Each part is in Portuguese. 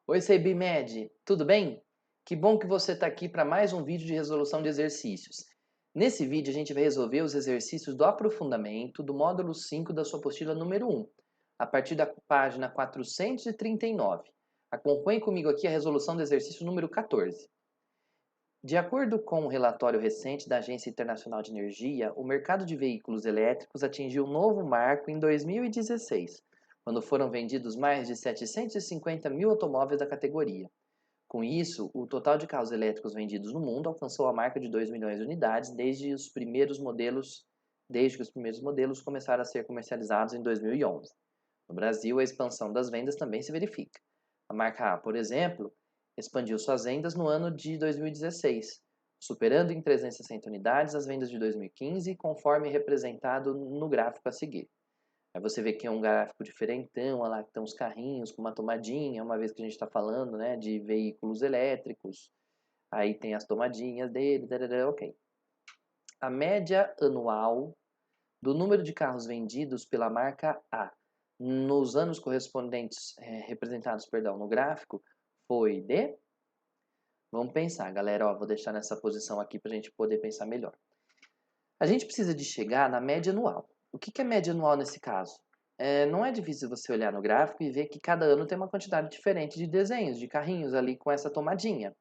Oi, CIBMED, tudo bem? Que bom que você está aqui para mais um vídeo de resolução de exercícios. Nesse vídeo a gente vai resolver os exercícios do aprofundamento do módulo 5 da sua apostila número 1, a partir da página 439. Acompanhe comigo aqui a resolução do exercício número 14. De acordo com um relatório recente da Agência Internacional de Energia, o mercado de veículos elétricos atingiu um novo marco em 2016, quando foram vendidos mais de 750 mil automóveis da categoria. Com isso, o total de carros elétricos vendidos no mundo alcançou a marca de 2 milhões de unidades desde que os primeiros modelos começaram a ser comercializados em 2011. No Brasil, a expansão das vendas também se verifica. A marca A, por exemplo, expandiu suas vendas no ano de 2016, superando em 360 unidades as vendas de 2015, conforme representado no gráfico a seguir. Aí você vê que é um gráfico diferentão, olha lá que estão os carrinhos com uma tomadinha, uma vez que a gente está falando, né, de veículos elétricos. Aí tem as tomadinhas dele, ok. A média anual do número de carros vendidos pela marca A nos anos correspondentes, representados, perdão, no gráfico, foi de... Vamos pensar, galera, ó, vou deixar nessa posição aqui para a gente poder pensar melhor. A gente precisa de chegar na média anual. O que é média anual nesse caso? Não é difícil você olhar no gráfico e ver que cada ano tem uma quantidade diferente de desenhos, de carrinhos ali com essa tomadinha.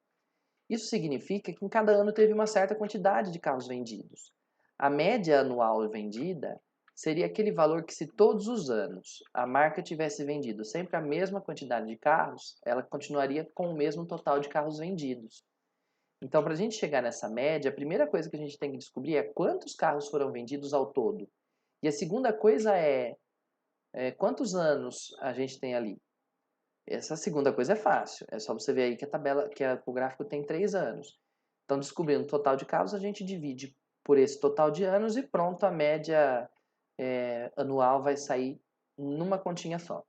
Isso significa que em cada ano teve uma certa quantidade de carros vendidos. A média anual vendida seria aquele valor que, se todos os anos a marca tivesse vendido sempre a mesma quantidade de carros, ela continuaria com o mesmo total de carros vendidos. Então, para a gente chegar nessa média, a primeira coisa que a gente tem que descobrir é quantos carros foram vendidos ao todo. E a segunda coisa é quantos anos a gente tem ali. Essa segunda coisa é fácil. É só você ver aí que a tabela, o gráfico tem 3 anos. Então, descobrindo o total de carros, a gente divide por esse total de anos e pronto, a média anual vai sair numa continha só.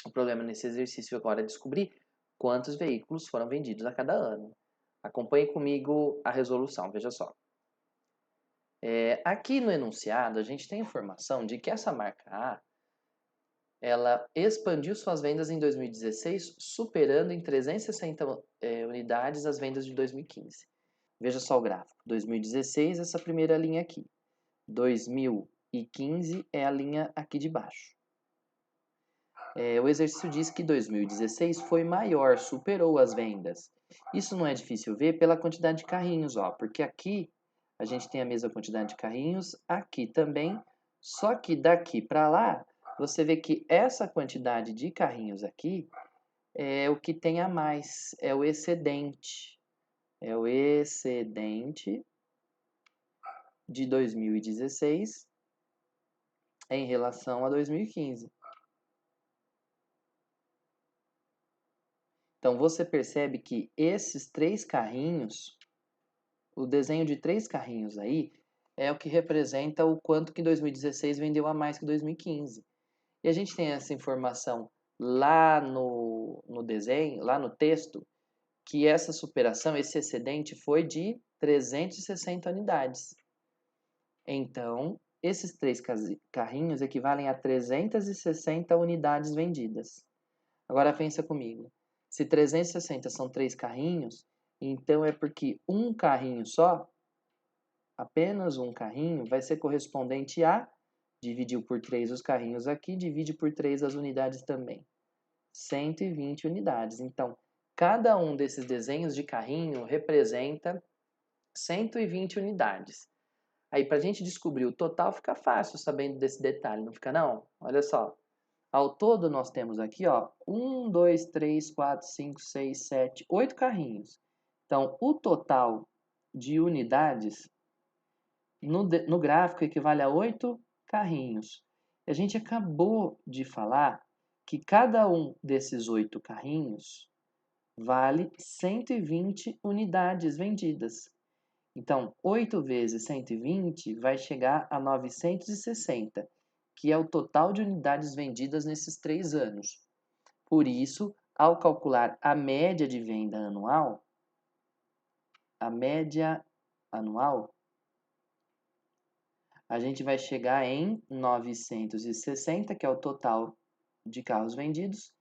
O problema nesse exercício agora é descobrir quantos veículos foram vendidos a cada ano. Acompanhe comigo a resolução, veja só. Aqui no enunciado, a gente tem informação de que essa marca A, ela expandiu suas vendas em 2016, superando em 360 unidades as vendas de 2015. Veja só o gráfico. 2016, essa primeira linha aqui. 2015 é a linha aqui de baixo. O exercício diz que 2016 foi maior, superou as vendas. Isso não é difícil ver pela quantidade de carrinhos, ó, porque aqui a gente tem a mesma quantidade de carrinhos, aqui também, só que daqui para lá, você vê que essa quantidade de carrinhos aqui é o que tem a mais, é o excedente. É o excedente de 2016 em relação a 2015. Então você percebe que esses 3 carrinhos, o desenho de 3 carrinhos aí, é o que representa o quanto que 2016 vendeu a mais que 2015. E a gente tem essa informação lá no desenho, lá no texto, que essa superação, esse excedente foi de 360 unidades. Então, esses 3 carrinhos equivalem a 360 unidades vendidas. Agora pensa comigo. Se 360 são 3 carrinhos, então é porque um carrinho só, apenas um carrinho, vai ser correspondente a, dividiu por 3 os carrinhos aqui, divide por 3 as unidades também. 120 unidades. Então, cada um desses desenhos de carrinho representa 120 unidades. Aí, para a gente descobrir o total, fica fácil sabendo desse detalhe, não fica não? Olha só. Ao todo, nós temos aqui, ó, 1, 2, 3, 4, 5, 6, 7, 8 carrinhos. Então, o total de unidades no gráfico equivale a 8 carrinhos. E a gente acabou de falar que cada um desses 8 carrinhos vale 120 unidades vendidas. Então, 8 vezes 120 vai chegar a 960, que é o total de unidades vendidas nesses 3 anos. Por isso, ao calcular a média de venda anual, a gente vai chegar em 960, que é o total de carros vendidos,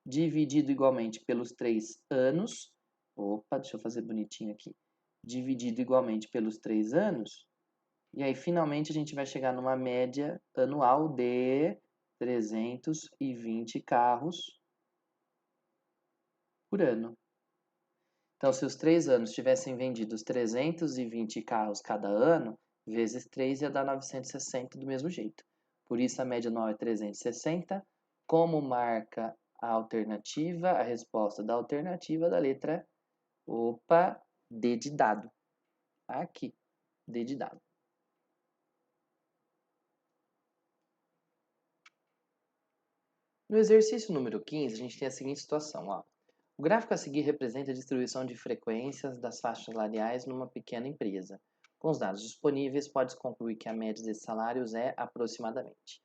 dividido igualmente pelos 3 anos. Opa, deixa eu fazer bonitinho aqui. Dividido igualmente pelos 3 anos. E aí, finalmente, a gente vai chegar numa média anual de 320 carros por ano. Então, se os 3 anos tivessem vendido os 320 carros cada ano, vezes 3 ia dar 960 do mesmo jeito. Por isso, a média anual é 360. Como marca a alternativa, a resposta da alternativa da letra, opa, D de dado. Aqui, D de dado. No exercício número 15, a gente tem a seguinte situação, ó. O gráfico a seguir representa a distribuição de frequências das faixas salariais numa pequena empresa. Com os dados disponíveis, pode-se concluir que a média desses salários é aproximadamente.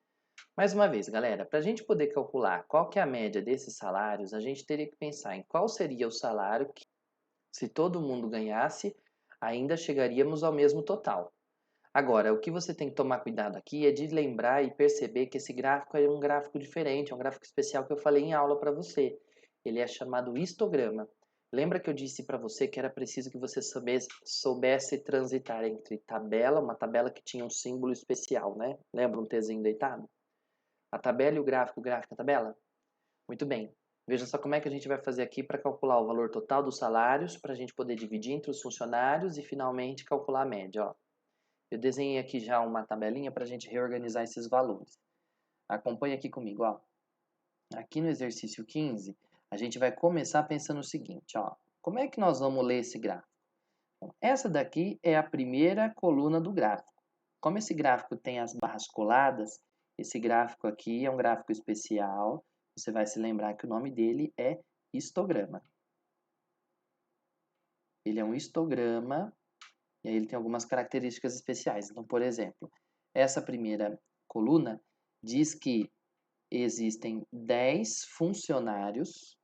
Mais uma vez, galera, para a gente poder calcular qual que é a média desses salários, a gente teria que pensar em qual seria o salário que, se todo mundo ganhasse, ainda chegaríamos ao mesmo total. Agora, o que você tem que tomar cuidado aqui é de lembrar e perceber que esse gráfico é um gráfico diferente, é um gráfico especial que eu falei em aula para você. Ele é chamado histograma. Lembra que eu disse para você que era preciso que você soubesse transitar entre tabela, uma tabela que tinha um símbolo especial, né? Lembra um Tzinho deitado? A tabela e o gráfico, a tabela? Muito bem. Veja só como é que a gente vai fazer aqui para calcular o valor total dos salários, para a gente poder dividir entre os funcionários e finalmente calcular a média. Ó. Eu desenhei aqui já uma tabelinha para a gente reorganizar esses valores. Acompanhe aqui comigo. Ó. Aqui no exercício 15, a gente vai começar pensando o seguinte. Ó. Como é que nós vamos ler esse gráfico? Bom, essa daqui é a primeira coluna do gráfico. Como esse gráfico tem as barras coladas, esse gráfico aqui é um gráfico especial. Você vai se lembrar que o nome dele é histograma. Ele é um histograma e aí ele tem algumas características especiais. Então, por exemplo, essa primeira coluna diz que existem 10 funcionários,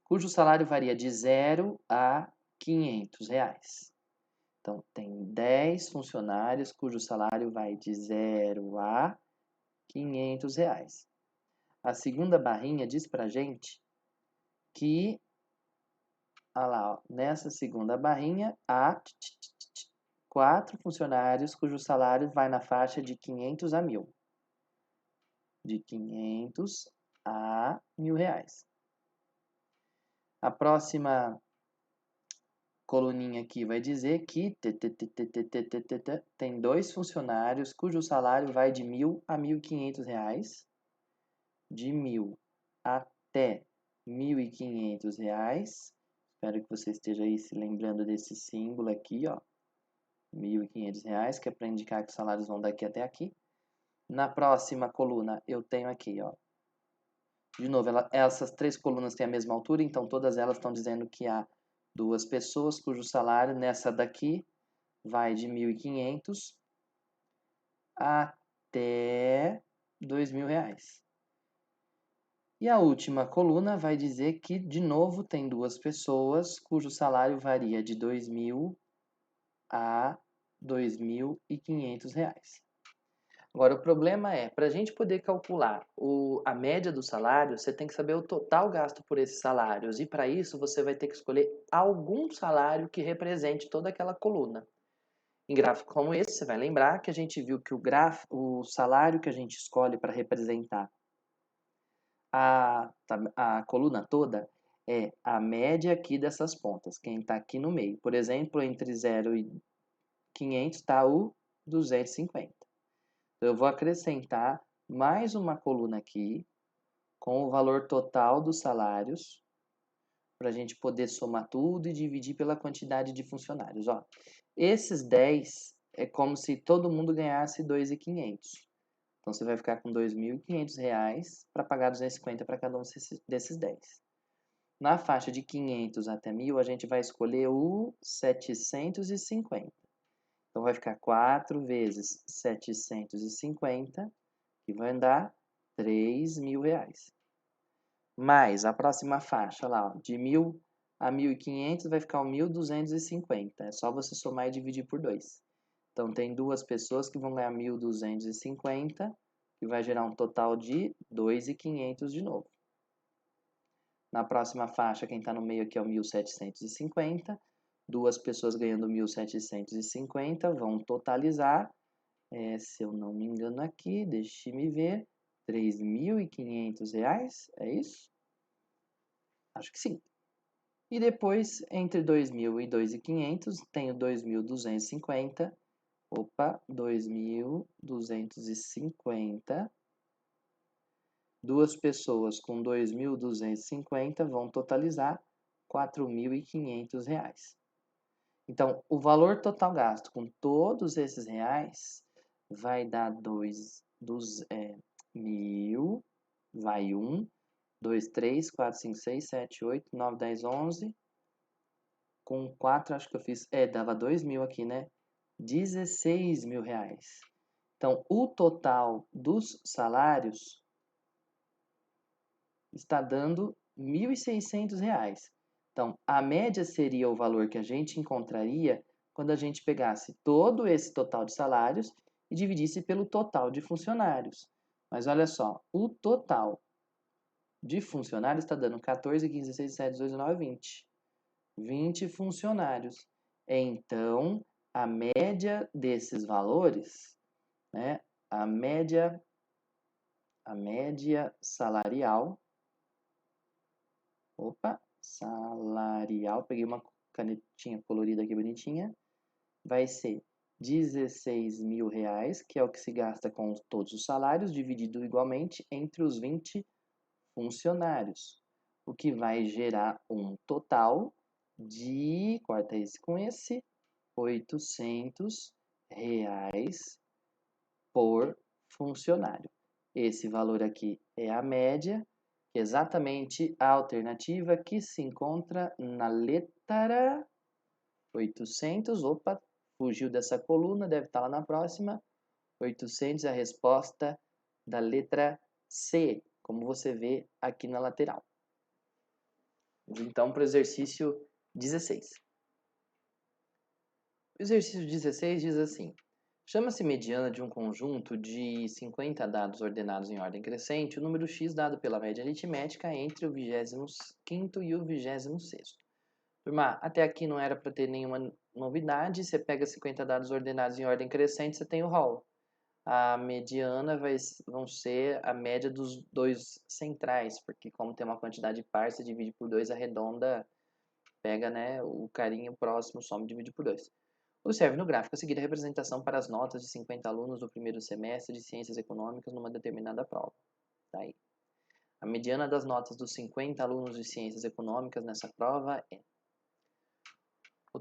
cujo salário varia de 0 a 500 reais. Então, tem 10 funcionários cujo salário vai de 0 a 500 reais. A segunda barrinha diz pra gente que, olha lá, ó, nessa segunda barrinha há 4 funcionários cujo salário vai na faixa de 500 a 1.000. De 500 a 1.000 reais. A próxima coluninha aqui vai dizer que tem 2 funcionários cujo salário vai de 1.000 a 1.500 reais. De 1.000 até 1.500 reais. Espero que você esteja aí se lembrando desse símbolo aqui, ó. 1.500 reais, que é para indicar que os salários vão daqui até aqui. Na próxima coluna, eu tenho aqui, ó. De novo, essas 3 colunas têm a mesma altura, então todas elas estão dizendo que há 2 pessoas cujo salário nessa daqui vai de 1.500 até 2.000 reais. E a última coluna vai dizer que, de novo, tem 2 pessoas cujo salário varia de 2.000 a 2.500 reais. Agora, o problema é, para a gente poder calcular a média do salário, você tem que saber o total gasto por esses salários. E para isso, você vai ter que escolher algum salário que represente toda aquela coluna. Em gráfico como esse, você vai lembrar que a gente viu que o salário que a gente escolhe para representar a coluna toda é a média aqui dessas pontas, quem está aqui no meio. Por exemplo, entre 0 e 500 está o 250. Então, eu vou acrescentar mais uma coluna aqui com o valor total dos salários para a gente poder somar tudo e dividir pela quantidade de funcionários. Ó, esses 10 é como se todo mundo ganhasse 2.500. Então, você vai ficar com R$ 2.500 para pagar 250 para cada um desses 10. Na faixa de 500 até 1.000, a gente vai escolher o 750. Então, vai ficar 4 vezes 750, que vai dar R$ 3.000. Mais a próxima faixa lá, ó, de 1.000 a 1.500 vai ficar o 1.250. É só você somar e dividir por 2. Então, tem 2 pessoas que vão ganhar 1.250 que vai gerar um total de 2.500 de novo. Na próxima faixa, quem está no meio aqui é o 1.750. Duas pessoas ganhando 1.750 vão totalizar, se eu não me engano aqui, deixe-me ver, R$3.500, é isso? Acho que sim. E depois, entre 2.000 e 2.500, tenho 2.250. Opa, 2.250. Duas pessoas com 2.250 vão totalizar R$4.500. Então, o valor total gasto com todos esses reais vai dar 1.000, vai 1, 2, 3, 4, 5, 6, 7, 8, 9, 10, 11. Com 4, acho que eu fiz, dava 2.000 aqui, né? R$16.000. Então, o total dos salários está dando R$1.600. Então, a média seria o valor que a gente encontraria quando a gente pegasse todo esse total de salários e dividisse pelo total de funcionários. Mas olha só, o total de funcionários está dando 14, 15, 16, 17, 18, 19, 20. 20 funcionários. Então, a média desses valores, né, a média salarial, salarial, peguei uma canetinha colorida aqui bonitinha, vai ser R$16.000, que é o que se gasta com todos os salários, dividido igualmente entre os 20 funcionários, o que vai gerar um total de, corta esse com esse, R$800 por funcionário. Esse valor aqui é a média, exatamente a alternativa que se encontra na letra 800. Opa, fugiu dessa coluna, deve estar lá na próxima. 800 é a resposta da letra C, como você vê aqui na lateral. Então, para o exercício 16. O exercício 16 diz assim: chama-se mediana de um conjunto de 50 dados ordenados em ordem crescente o número x dado pela média aritmética entre o 25º e o 26º. Turma, até aqui não era para ter nenhuma novidade. Você pega 50 dados ordenados em ordem crescente, você tem o rol. A mediana vão ser a média dos dois centrais, porque como tem uma quantidade par, você divide por 2, arredonda, pega, né, o carinho próximo, soma e divide por 2. Observe no gráfico a seguir a representação para as notas de 50 alunos do primeiro semestre de Ciências Econômicas numa determinada prova. Tá aí. A mediana das notas dos 50 alunos de Ciências Econômicas nessa prova é...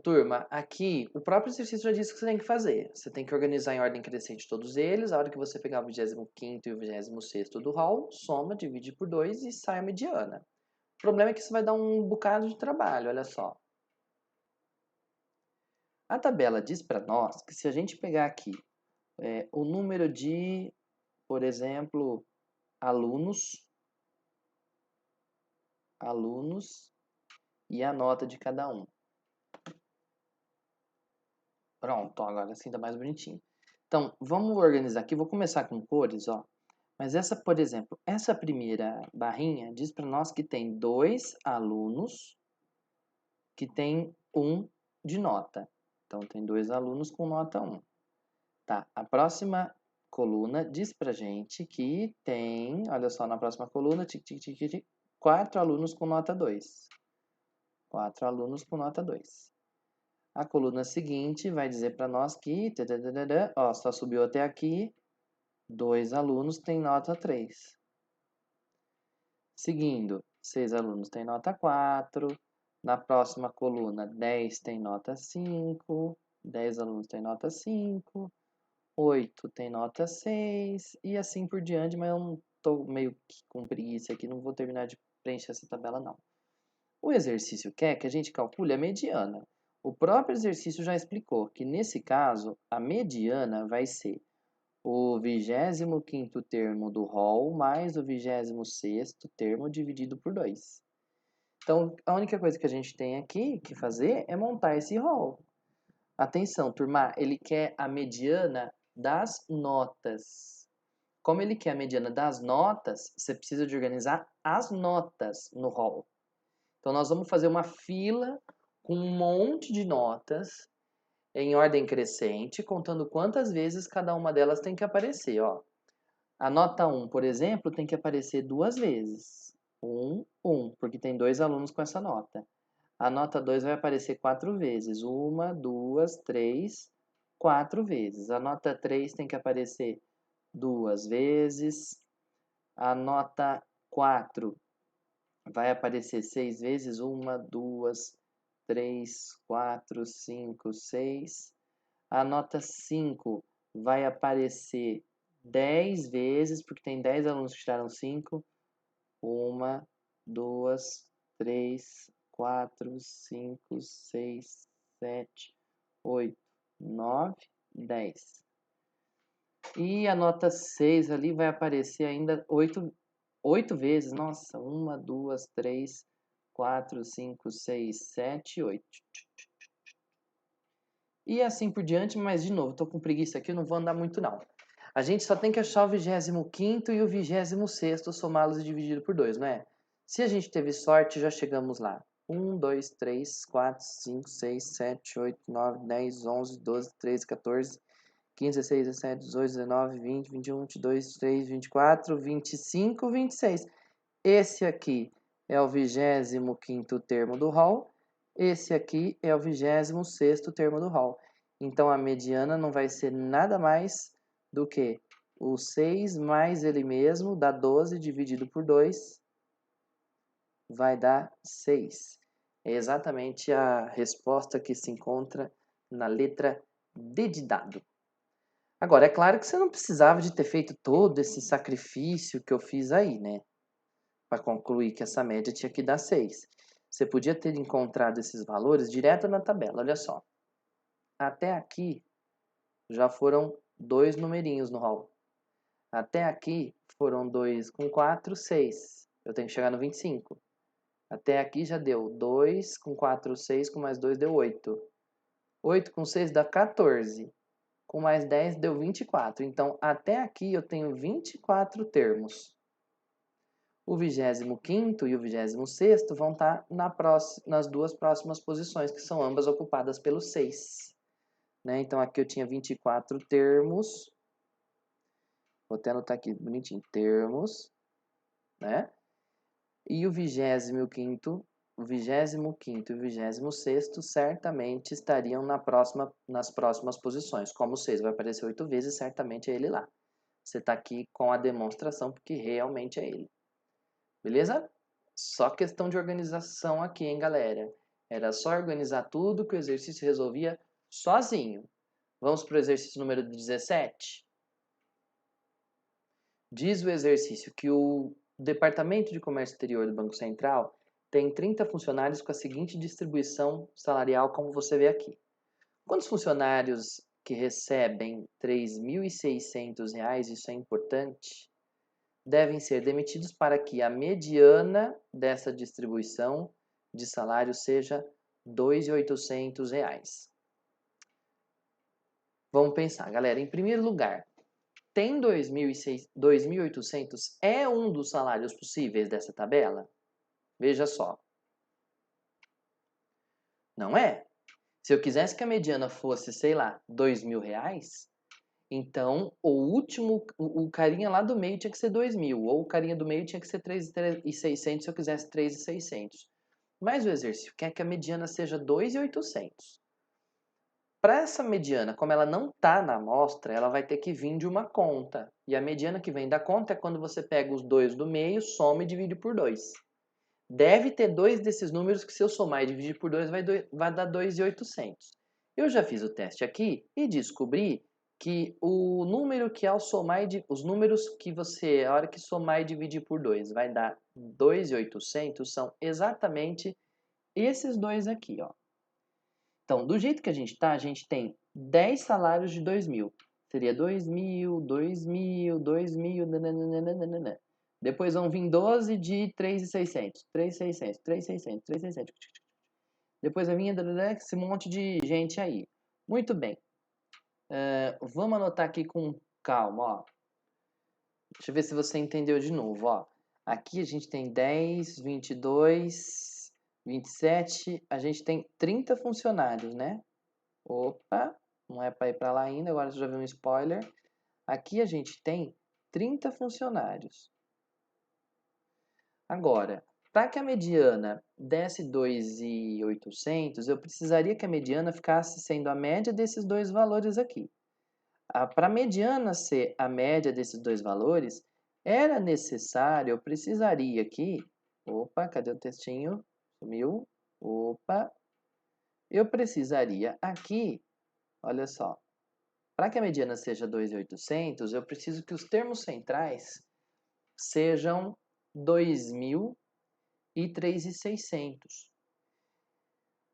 Turma, aqui o próprio exercício já disse o que você tem que fazer. Você tem que organizar em ordem crescente todos eles. A hora que você pegar o 25º e o 26º do rol, soma, divide por 2 e sai a mediana. O problema é que isso vai dar um bocado de trabalho, olha só. A tabela diz para nós que se a gente pegar aqui o número de, por exemplo, alunos e a nota de cada um. Pronto, agora sim tá mais bonitinho. Então, vamos organizar aqui. Vou começar com cores, ó. Mas essa, por exemplo, essa primeira barrinha diz para nós que tem 2 alunos que tem 1 de nota. Então, tem 2 alunos com nota 1. Tá, a próxima coluna diz pra gente que tem, olha só, na próxima coluna, 4 alunos com nota 2. 4 alunos com nota 2. A coluna seguinte vai dizer para nós que, ó, só subiu até aqui, 2 alunos têm nota 3. Seguindo, 6 alunos têm nota 4. Na próxima coluna, 10 tem nota 5. 10 alunos têm nota 5. 8 tem nota 6. E assim por diante, mas eu não estou meio que com preguiça aqui, não vou terminar de preencher essa tabela não. O exercício quer que a gente calcule a mediana. O próprio exercício já explicou que nesse caso, a mediana vai ser o 25º termo do rol mais o 26º termo dividido por 2. Então, a única coisa que a gente tem aqui que fazer é montar esse rol. Atenção, turma, ele quer a mediana das notas. Como ele quer a mediana das notas, você precisa de organizar as notas no hall. Então, nós vamos fazer uma fila com um monte de notas em ordem crescente, contando quantas vezes cada uma delas tem que aparecer, ó. A nota 1, por exemplo, tem que aparecer 2 vezes. 1, 1, porque tem 2 alunos com essa nota. A nota 2 vai aparecer 4 vezes. 1, 2, 3, 4 vezes. A nota 3 tem que aparecer 2 vezes. A nota 4 vai aparecer 6 vezes. 1, 2, 3, 4, 5, 6. A nota 5 vai aparecer 10 vezes, porque tem 10 alunos que tiraram 5. 1, 2, 3, 4, 5, 6, 7, 8, 9, 10. E a nota 6 ali vai aparecer ainda 8 vezes. Nossa, 1, 2, 3, 4, 5, 6, 7, 8. E assim por diante, mas de novo, tô com preguiça aqui, eu não vou andar muito não. A gente só tem que achar o 25º e o 26º, somá-los e dividido por 2, não é? Se a gente teve sorte, já chegamos lá. 1, 2, 3, 4, 5, 6, 7, 8, 9, 10, 11, 12, 13, 14, 15, 16, 17, 18, 19, 20, 21, 22, 23, 24, 25, 26. Esse aqui é o 25º termo do hall. Esse aqui é o 26º termo do hall. Então, a mediana não vai ser nada mais do que o 6 mais ele mesmo, dá 12, dividido por 2, vai dar 6. É exatamente a resposta que se encontra na letra D de dado. Agora, é claro que você não precisava de ter feito todo esse sacrifício que eu fiz aí, né? Para concluir que essa média tinha que dar 6. Você podia ter encontrado esses valores direto na tabela, olha só. Até aqui já foram 2 numerinhos no hall. Até aqui foram 2 com 4, 6. Eu tenho que chegar no 25. Até aqui já deu 2 com 4, 6, com mais 2 deu 8. 8 com 6 dá 14. Com mais 10 deu 24. Então, até aqui eu tenho 24 termos. O 25º e o 26º vão estar nas duas próximas posições, que são ambas ocupadas pelo 6. Né? Então, aqui eu tinha 24 termos. Vou até anotar aqui bonitinho. Termos. Né? E o 25º, o 25º e o 26º certamente estariam nas próximas posições. Como o 6 vai aparecer 8 vezes, certamente é ele lá. Você está aqui com a demonstração, porque realmente é ele. Beleza? Só questão de organização aqui, hein, galera? Era só organizar tudo que o exercício resolvia sozinho. Vamos para o exercício número 17? Diz o exercício que o Departamento de Comércio Exterior do Banco Central tem 30 funcionários com a seguinte distribuição salarial, como você vê aqui. Quantos funcionários que recebem R$ 3.600, isso é importante, devem ser demitidos para que a mediana dessa distribuição de salário seja R$ 2.800. Vamos pensar, galera. Em primeiro lugar, tem 2.800 é um dos salários possíveis dessa tabela? Veja só. Não é? Se eu quisesse que a mediana fosse, sei lá, R$ 2.000, então o carinha lá do meio tinha que ser 2.000, ou o carinha do meio tinha que ser 3.600 se eu quisesse 3.600. Mas o exercício quer que a mediana seja 2.800. Para essa mediana, como ela não está na amostra, ela vai ter que vir de uma conta. E a mediana que vem da conta é quando você pega os dois do meio, soma e divide por 2. Deve ter dois desses números que se eu somar e dividir por 2 vai dar 2.800. Eu já fiz o teste aqui e descobri que o número que ao somar os números que você, a hora que somar e dividir por 2 vai dar 2.800 são exatamente esses dois aqui, ó. Então, do jeito que a gente tem 10 salários de 2.000. Seria 2.000, 2.000, 2.000, nananana. Depois vão vir 12 de 3.600, 3.600, 3.600, 3.600. Depois vai vir esse monte de gente aí. Muito bem. Vamos anotar aqui com calma, ó. Deixa eu ver se você entendeu de novo, ó. Aqui a gente tem 10, 22, 27, a gente tem 30 funcionários, né? Opa, não é para ir para lá ainda, agora você já viu um spoiler. Aqui a gente tem 30 funcionários. Agora, para que a mediana desse 2.800, eu precisaria que a mediana ficasse sendo a média desses dois valores aqui. Para a mediana ser a média desses dois valores, era necessário, eu precisaria aqui... Opa, cadê o textinho? Sumiu. Opa. Eu precisaria aqui, olha só, para que a mediana seja 2.800, eu preciso que os termos centrais sejam 2.000 e 3.600.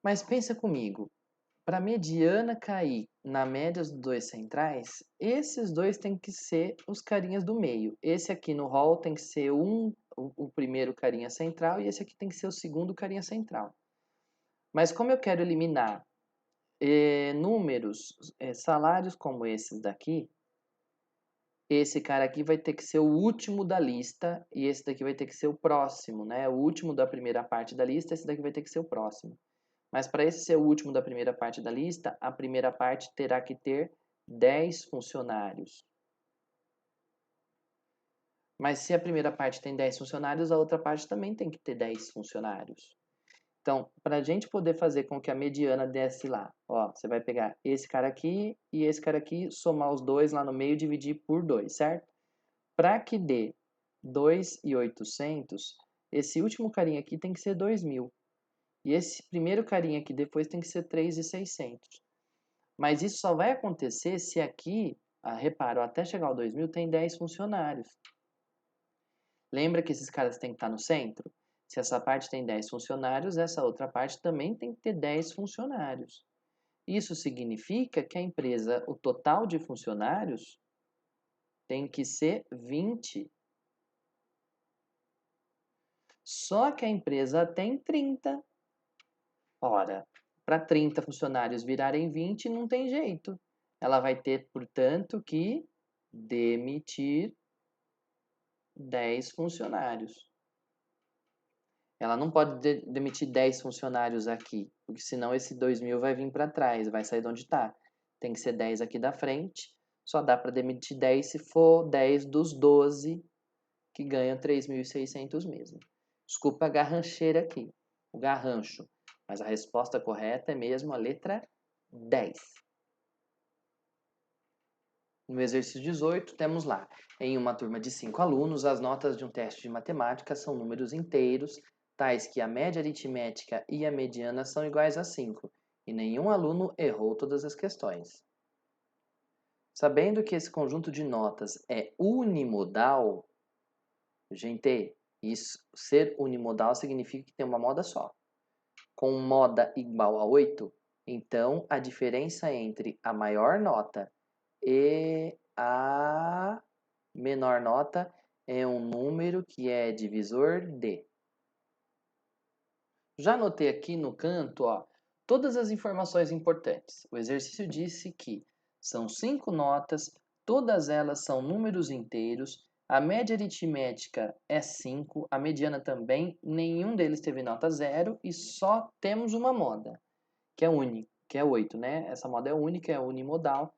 Mas pensa comigo, para a mediana cair na média dos dois centrais, esses dois têm que ser os carinhas do meio. Esse aqui no hall tem que ser o primeiro carinha central e esse aqui tem que ser o segundo carinha central. Mas como eu quero eliminar números, salários como esses daqui, esse cara aqui vai ter que ser o último da lista e esse daqui vai ter que ser o próximo, né? O último da primeira parte da lista, esse daqui vai ter que ser o próximo. Mas para esse ser o último da primeira parte da lista, a primeira parte terá que ter 10 funcionários. Mas se a primeira parte tem 10 funcionários, a outra parte também tem que ter 10 funcionários. Então, para a gente poder fazer com que a mediana desce lá, ó, você vai pegar esse cara aqui e esse cara aqui, somar os dois lá no meio e dividir por 2, certo? Para que dê 2.800, esse último carinha aqui tem que ser 2.000. E esse primeiro carinha aqui depois tem que ser 3.600. Mas isso só vai acontecer se aqui, reparo, até chegar ao 2.000 tem 10 funcionários. Lembra que esses caras têm que estar no centro? Se essa parte tem 10 funcionários, essa outra parte também tem que ter 10 funcionários. Isso significa que a empresa, o total de funcionários, tem que ser 20. Só que a empresa tem 30. Ora, para 30 funcionários virarem 20 não tem jeito. Ela vai ter, portanto, que demitir 10 funcionários. Ela não pode demitir 10 funcionários aqui, porque senão esse 2.000 vai vir para trás, vai sair de onde está. Tem que ser 10 aqui da frente. Só dá para demitir 10 se for 10 dos 12 que ganham 3.600 mesmo. Desculpa a garrancheira aqui, o garrancho. Mas a resposta correta é mesmo a letra 10. No exercício 18, temos lá, em uma turma de 5 alunos, as notas de um teste de matemática são números inteiros, tais que a média aritmética e a mediana são iguais a 5, e nenhum aluno errou todas as questões. Sabendo que esse conjunto de notas é unimodal, gente, isso, ser unimodal significa que tem uma moda só. Com moda igual a 8, então a diferença entre a maior nota e a menor nota é um número que é divisor de. Já anotei aqui no canto, ó, todas as informações importantes. O exercício disse que são 5 notas, todas elas são números inteiros, a média aritmética é 5, a mediana também, nenhum deles teve nota 0 e só temos uma moda, que é única, que é 8, né? Essa moda é única, é unimodal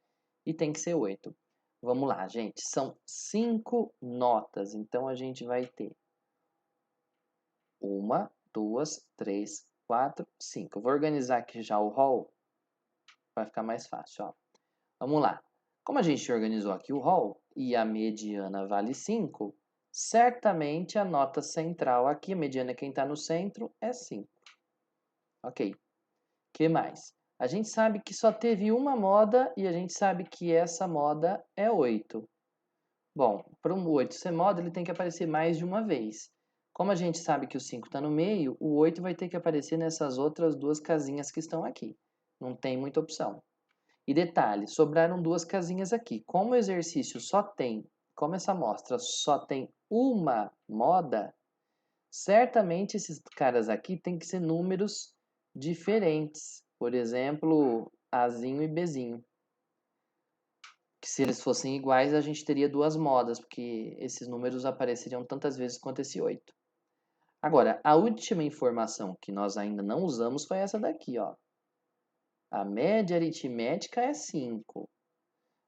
e tem que ser 8. Vamos lá, gente. São 5 notas, então a gente vai ter 1, 2, 3, 4, 5. Eu vou organizar aqui já o hall para ficar mais fácil, ó. Vamos lá. Como a gente organizou aqui o hall e a mediana vale 5, certamente a nota central aqui, a mediana quem está no centro, é 5. Ok. O que mais? A gente sabe que só teve uma moda e a gente sabe que essa moda é 8. Bom, para um 8 ser moda, ele tem que aparecer mais de uma vez. Como a gente sabe que o 5 está no meio, o 8 vai ter que aparecer nessas outras duas casinhas que estão aqui. Não tem muita opção. E detalhe, sobraram duas casinhas aqui. Como o exercício só tem, como essa amostra só tem uma moda, certamente esses caras aqui têm que ser números diferentes. Por exemplo, Azinho e Bzinho. O Que se eles fossem iguais, a gente teria duas modas, porque esses números apareceriam tantas vezes quanto esse 8. Agora, a última informação que nós ainda não usamos foi essa daqui, ó. A média aritmética é 5.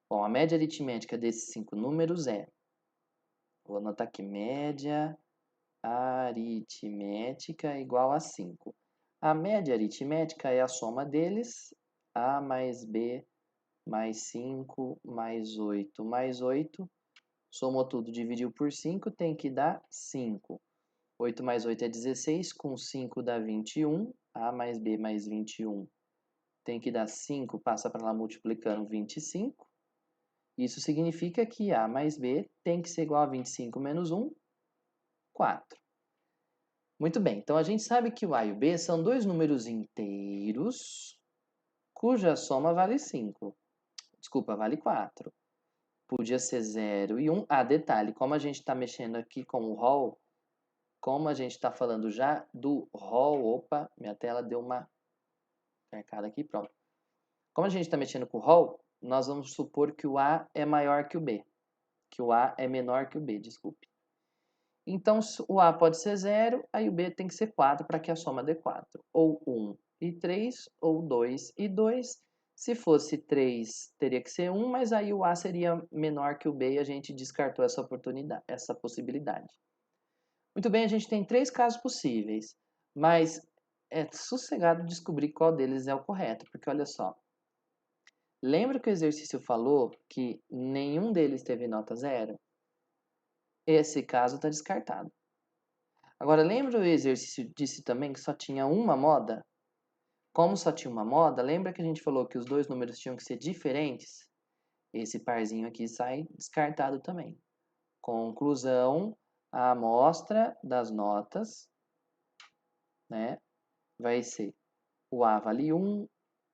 Bom, a média aritmética desses 5 números é... Vou anotar aqui, média aritmética é igual a 5. A média aritmética é a soma deles, A mais B mais 5 mais 8 mais 8. Somou tudo, dividiu por 5, tem que dar 5. 8 mais 8 é 16, com 5 dá 21. A mais B mais 21 tem que dar 5, passa para lá multiplicando 25. Isso significa que A mais B tem que ser igual a 25 menos 1, 4. Muito bem, então a gente sabe que o A e o B são dois números inteiros cuja soma vale 5. Desculpa, vale 4. Podia ser 0 e 1. Ah, detalhe, como a gente está mexendo aqui com o whole, como a gente está falando já do whole, opa, minha tela deu uma marcada aqui, pronto. Como a gente está mexendo com o whole, nós vamos supor que o A é maior que o B. Que o A é menor que o B, desculpe. Então, o A pode ser 0, aí o B tem que ser 4 para que a soma dê 4. Ou 1 e 3, ou 2 e 2. Se fosse 3, teria que ser 1, mas aí o A seria menor que o B e a gente descartou essa oportunidade, essa possibilidade. Muito bem, a gente tem 3 casos possíveis, mas é sossegado descobrir qual deles é o correto, porque olha só. Lembra que o exercício falou que nenhum deles teve nota 0? Esse caso está descartado. Agora, lembra o exercício disse também que só tinha uma moda? Como só tinha uma moda, lembra que a gente falou que os dois números tinham que ser diferentes? Esse parzinho aqui sai descartado também. Conclusão, a amostra das notas, né, vai ser o A vale 1,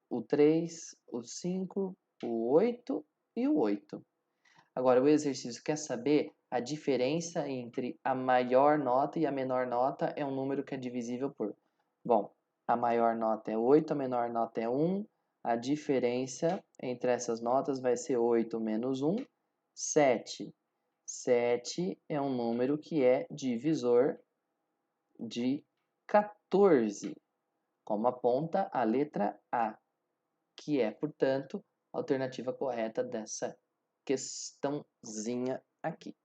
o 3, o 5, o 8 e o 8. Agora, o exercício quer saber a diferença entre a maior nota e a menor nota é um número que é divisível por. Bom, a maior nota é 8, a menor nota é 1. A diferença entre essas notas vai ser 8 menos 1, 7. 7 é um número que é divisor de 14, como aponta a letra A, que é, portanto, a alternativa correta dessa questãozinha aqui.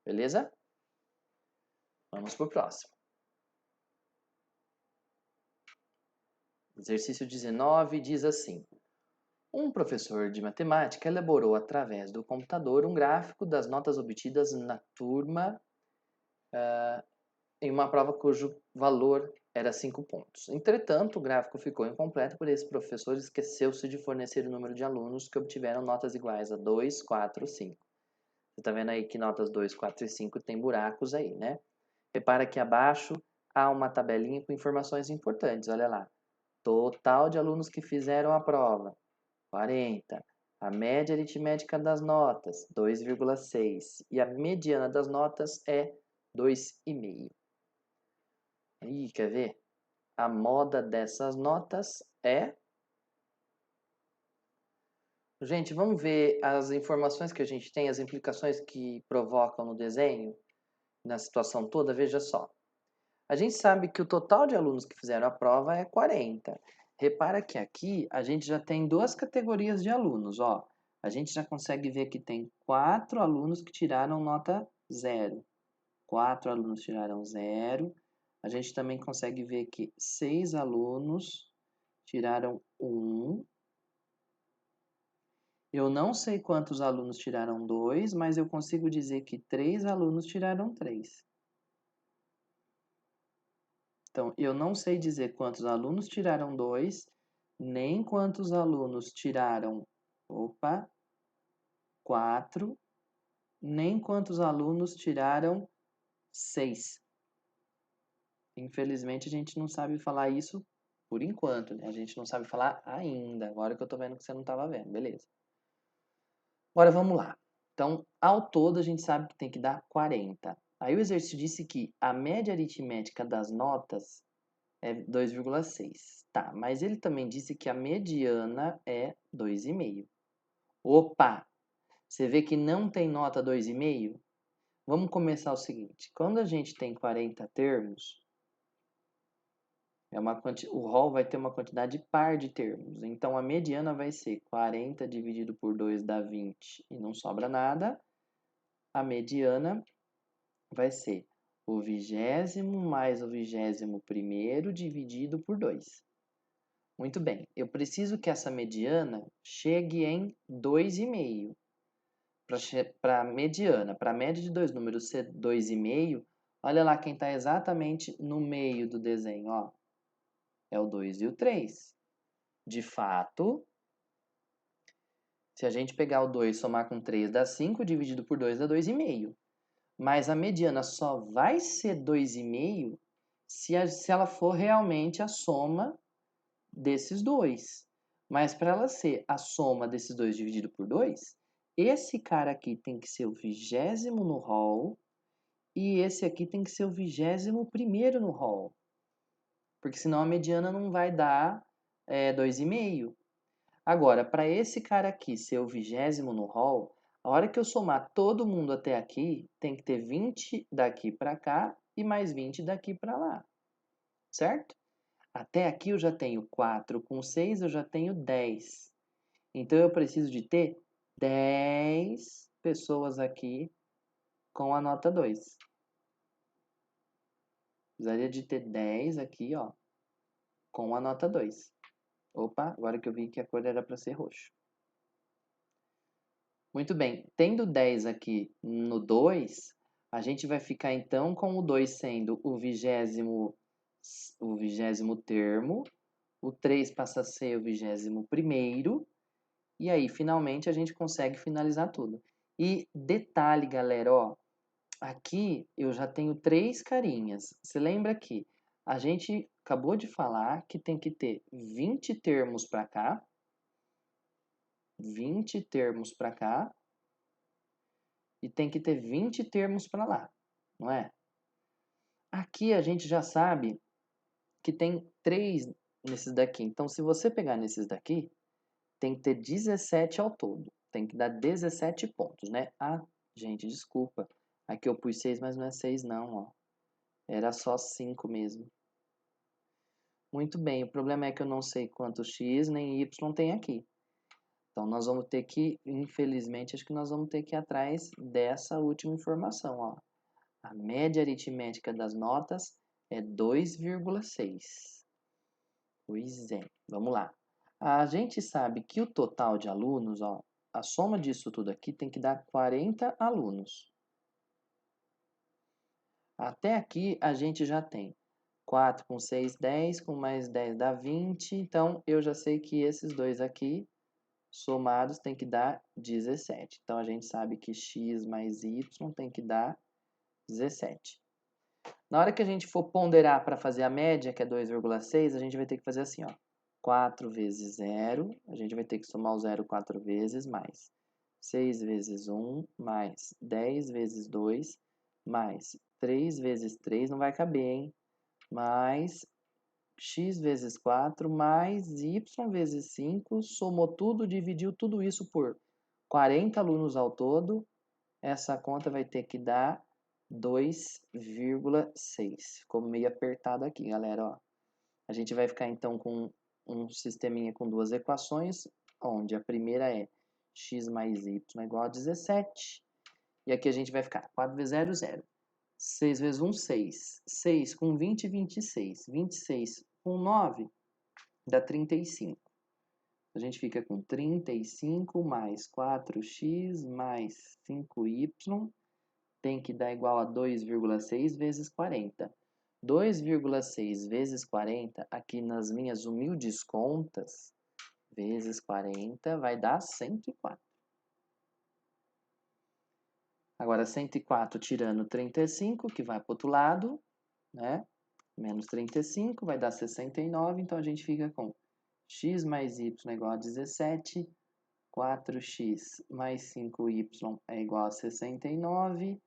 Beleza? Vamos para o próximo. Exercício 19 diz assim: um professor de matemática elaborou através do computador um gráfico das notas obtidas na turma em uma prova cujo valor era 5 pontos. Entretanto, o gráfico ficou incompleto por esse professor esqueceu-se de fornecer o número de alunos que obtiveram notas iguais a 2, 4, 5. Você está vendo aí que notas 2, 4 e 5 tem buracos aí, né? Repara que abaixo há uma tabelinha com informações importantes, olha lá. Total de alunos que fizeram a prova, 40. A média aritmética das notas, 2,6. E a mediana das notas é 2,5. Ih, quer ver? A moda dessas notas é... Gente, vamos ver as informações que a gente tem, as implicações que provocam no desenho, na situação toda, veja só. A gente sabe que o total de alunos que fizeram a prova é 40. Repara que aqui a gente já tem duas categorias de alunos, ó. A gente já consegue ver que tem 4 alunos que tiraram nota 0. 4 alunos tiraram 0. A gente também consegue ver que 6 alunos tiraram 1. Eu não sei quantos alunos tiraram 2, mas eu consigo dizer que 3 alunos tiraram 3. Então, eu não sei dizer quantos alunos tiraram 2, nem quantos alunos tiraram 4, nem quantos alunos tiraram 6. Infelizmente, a gente não sabe falar isso por enquanto, né? A gente não sabe falar ainda. Agora que eu tô vendo que você não estava vendo, beleza. Agora vamos lá. Então, ao todo, a gente sabe que tem que dar 40. Aí o exercício disse que a média aritmética das notas é 2,6. Tá, mas ele também disse que a mediana é 2,5. Opa! Você vê que não tem nota 2,5? Vamos começar o seguinte. Quando a gente tem 40 termos, o rol vai ter uma quantidade par de termos. Então, a mediana vai ser 40 dividido por 2 dá 20 e não sobra nada. A mediana vai ser o 20º mais o 21º dividido por 2. Muito bem, eu preciso que essa mediana chegue em 2,5. Para a mediana, para a média de dois números ser 2,5, olha lá quem está exatamente no meio do desenho, ó. É o 2 e o 3. De fato, se a gente pegar o 2 e somar com 3 dá 5, dividido por 2 dá 2,5. Mas a mediana só vai ser 2,5 se ela for realmente a soma desses dois. Mas para ela ser a soma desses dois dividido por 2, esse cara aqui tem que ser o 20º no rol e esse aqui tem que ser o 21º no rol. Porque senão a mediana não vai dar 2,5. Agora, para esse cara aqui ser o 20º no rol, a hora que eu somar todo mundo até aqui, tem que ter 20 daqui para cá e mais 20 daqui para lá. Certo? Até aqui eu já tenho 4, com 6 eu já tenho 10. Então eu preciso de ter 10 pessoas aqui com a nota 2. Precisaria de ter 10 aqui, ó, com a nota 2. Opa, agora que eu vi que a cor era para ser roxo. Muito bem, tendo 10 aqui no 2, a gente vai ficar então com o 2 sendo o 20º termo, o 3 passa a ser o 21º, e aí finalmente a gente consegue finalizar tudo. E detalhe, galera, ó, aqui eu já tenho 3 carinhas. Você lembra que a gente acabou de falar que tem que ter 20 termos para cá, 20 termos para cá, e tem que ter 20 termos para lá, não é? Aqui a gente já sabe que tem 3 nesses daqui. Então, se você pegar nesses daqui, tem que ter 17 ao todo. Tem que dar 17 pontos, né? Ah, gente, desculpa. Aqui eu pus 6, mas não é 6 não, ó. Era só 5 mesmo. Muito bem, o problema é que eu não sei quanto x nem y tem aqui. Então, nós vamos ter que, infelizmente, acho que nós vamos ter que ir atrás dessa última informação, ó. A média aritmética das notas é 2,6. Pois é, vamos lá. A gente sabe que o total de alunos, ó, a soma disso tudo aqui tem que dar 40 alunos. Até aqui a gente já tem 4 com 6, 10, com mais 10 dá 20. Então, eu já sei que esses dois aqui, somados, tem que dar 17. Então, a gente sabe que x mais y tem que dar 17. Na hora que a gente for ponderar para fazer a média, que é 2,6, a gente vai ter que fazer assim, ó. 4 vezes 0, a gente vai ter que somar o 0 4 vezes, mais 6 vezes 1, mais 10 vezes 2, mais 3 vezes 3, não vai caber, hein? Mais x vezes 4, mais y vezes 5, somou tudo, dividiu tudo isso por 40 alunos ao todo, essa conta vai ter que dar 2,6. Ficou meio apertado aqui, galera, ó. A gente vai ficar então com um sisteminha com duas equações, onde a primeira é x mais y é igual a 17. E aqui a gente vai ficar 4 vezes 0, 0. 6 vezes 1, 6. 6 com 20, 26. 26 com 9 dá 35. A gente fica com 35 mais 4x mais 5y tem que dar igual a 2,6 vezes 40. 2,6 vezes 40, aqui nas minhas humildes contas, vezes 40 vai dar 104. Agora, 104 tirando 35, que vai para o outro lado, né? Menos 35 vai dar 69, então a gente fica com x mais y é igual a 17, 4x mais 5y é igual a 69.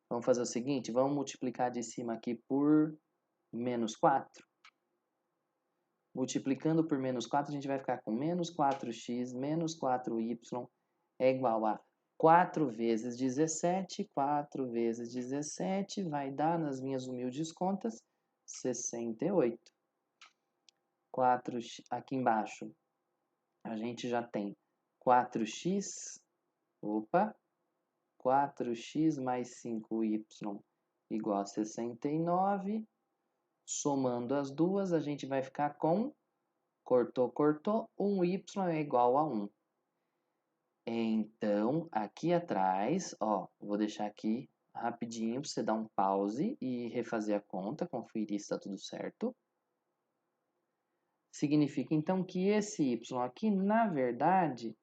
Vamos fazer o seguinte, vamos multiplicar de cima aqui por menos 4. Multiplicando por menos 4, a gente vai ficar com menos 4x menos 4y é igual a 4 vezes 17, 4 vezes 17 vai dar, nas minhas humildes contas, 68. 4, aqui embaixo, a gente já tem 4x, opa, 4x mais 5y igual a 69. Somando as duas, a gente vai ficar com, cortou, 1y é igual a 1. Então, aqui atrás, ó, vou deixar aqui rapidinho para você dar um pause e refazer a conta, conferir se está tudo certo. Significa, então, que esse y aqui, na verdade,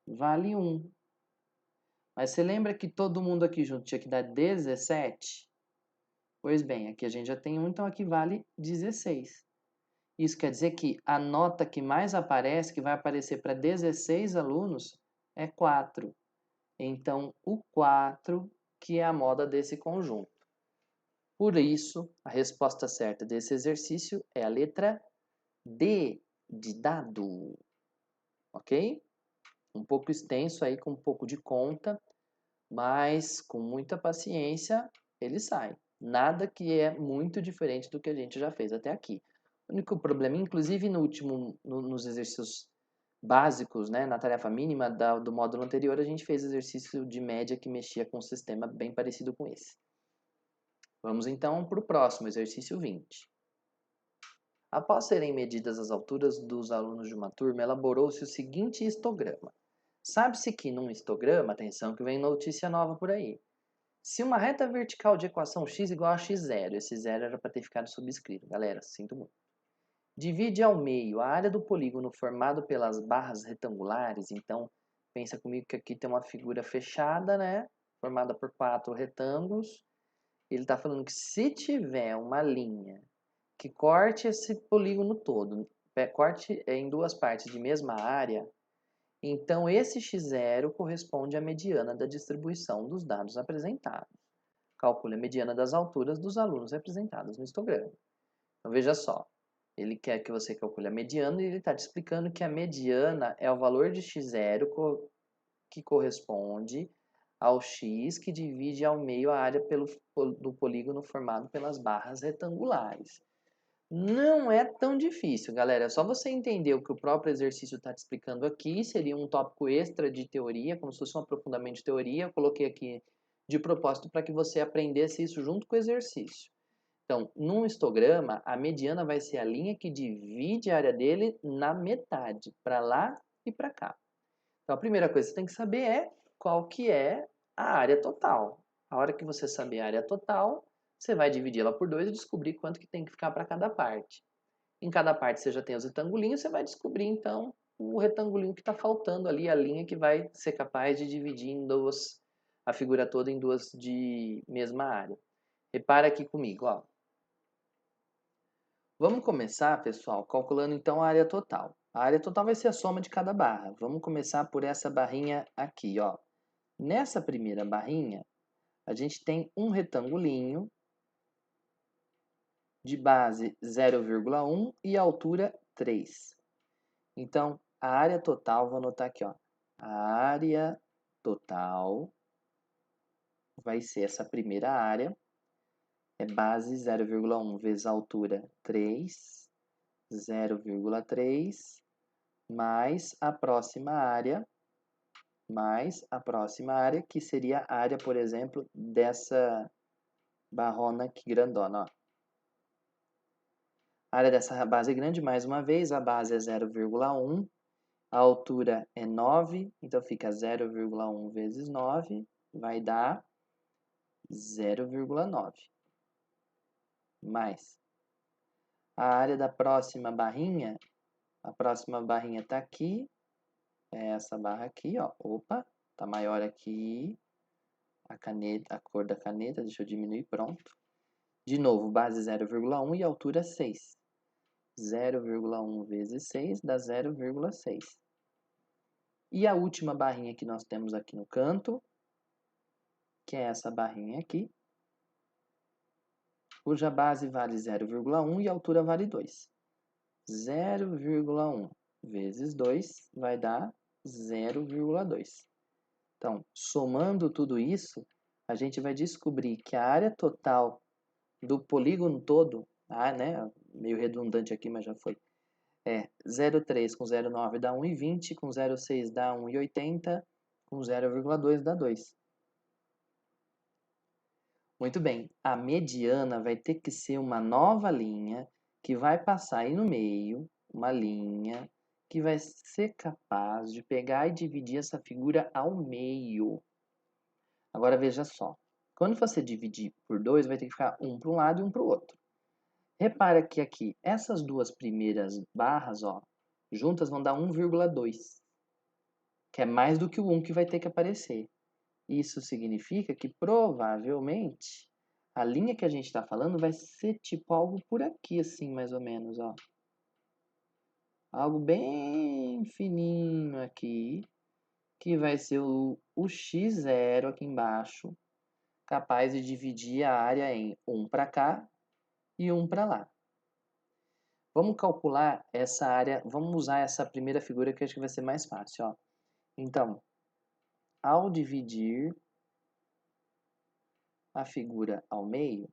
vale 1. Mas você lembra que todo mundo aqui junto tinha que dar 17? Pois bem, aqui a gente já tem 1, então aqui vale 16. Isso quer dizer que a nota que mais aparece, que vai aparecer para 16 alunos, é 4. Então, o 4 que é a moda desse conjunto. Por isso, a resposta certa desse exercício é a letra D, de dado. Ok? Um pouco extenso aí, com um pouco de conta, mas com muita paciência ele sai. Nada que é muito diferente do que a gente já fez até aqui. O único problema, inclusive nos exercícios básicos, né, na tarefa mínima do módulo anterior, a gente fez exercício de média que mexia com um sistema bem parecido com esse. Vamos então para o próximo, exercício 20. Após serem medidas as alturas dos alunos de uma turma, elaborou-se o seguinte histograma. Sabe-se que num histograma, atenção que vem notícia nova por aí, se uma reta vertical de equação x igual a x0, esse zero era para ter ficado subscrito, galera, sinto muito, divide ao meio a área do polígono formado pelas barras retangulares, então pensa comigo que aqui tem uma figura fechada, né, formada por 4 retângulos. Ele está falando que se tiver uma linha que corte esse polígono todo, corte em duas partes de mesma área, então esse x0 corresponde à mediana da distribuição dos dados apresentados. Calcule a mediana das alturas dos alunos representados no histograma. Então veja só, ele quer que você calcule a mediana e ele está te explicando que a mediana é o valor de x0 que corresponde ao x que divide ao meio a área do polígono formado pelas barras retangulares. Não é tão difícil, galera. É só você entender o que o próprio exercício está te explicando aqui. Seria um tópico extra de teoria, como se fosse um aprofundamento de teoria. Eu coloquei aqui de propósito para que você aprendesse isso junto com o exercício. Então, num histograma, a mediana vai ser a linha que divide a área dele na metade, para lá e para cá. Então, a primeira coisa que você tem que saber é qual que é a área total. A hora que você saber a área total, você vai dividir ela por 2 e descobrir quanto que tem que ficar para cada parte. Em cada parte você já tem os retangulinhos, você vai descobrir então o retangulinho que está faltando ali, a linha que vai ser capaz de dividir em duas, a figura toda em duas de mesma área. Repara aqui comigo, ó. Vamos começar, pessoal, calculando então a área total. A área total vai ser a soma de cada barra. Vamos começar por essa barrinha aqui, ó. Nessa primeira barrinha, a gente tem um retangulinho de base 0,1 e altura 3. Então, a área total, vou anotar aqui, ó. A área total vai ser essa primeira área, é base 0,1 vezes altura 3, 0,3, mais a próxima área, que seria a área, por exemplo, dessa barrona aqui grandona, ó. A área dessa base grande, mais uma vez, a base é 0,1, a altura é 9, então fica 0,1 vezes 9, vai dar 0,9. Mais a área da próxima barrinha, a próxima barrinha está aqui, é essa barra aqui, ó. Opa, tá maior aqui a caneta, a cor da caneta, deixa eu diminuir, pronto. De novo, base 0,1 e altura 6. 0,1 vezes 6 dá 0,6. E a última barrinha que nós temos aqui no canto, que é essa barrinha aqui, cuja base vale 0,1 e a altura vale 2. 0,1 vezes 2 vai dar 0,2. Então, somando tudo isso, a gente vai descobrir que a área total do polígono todo, né, meio redundante aqui, mas já foi, é 0,3 com 0,9 dá 1,20, com 0,6 dá 1,80, com 0,2 dá 2. Muito bem, a mediana vai ter que ser uma nova linha que vai passar aí no meio, uma linha que vai ser capaz de pegar e dividir essa figura ao meio. Agora veja só, quando você dividir por 2, vai ter que ficar um para um lado e um para o outro. Repara que aqui, essas duas primeiras barras, ó, juntas vão dar 1,2, que é mais do que o 1 que vai ter que aparecer. Isso significa que provavelmente a linha que a gente está falando vai ser tipo algo por aqui, assim, mais ou menos, ó. Algo bem fininho aqui, que vai ser o x0 aqui embaixo, capaz de dividir a área em um para cá e um para lá. Vamos calcular essa área, vamos usar essa primeira figura que acho que vai ser mais fácil, ó. Então, ao dividir a figura ao meio,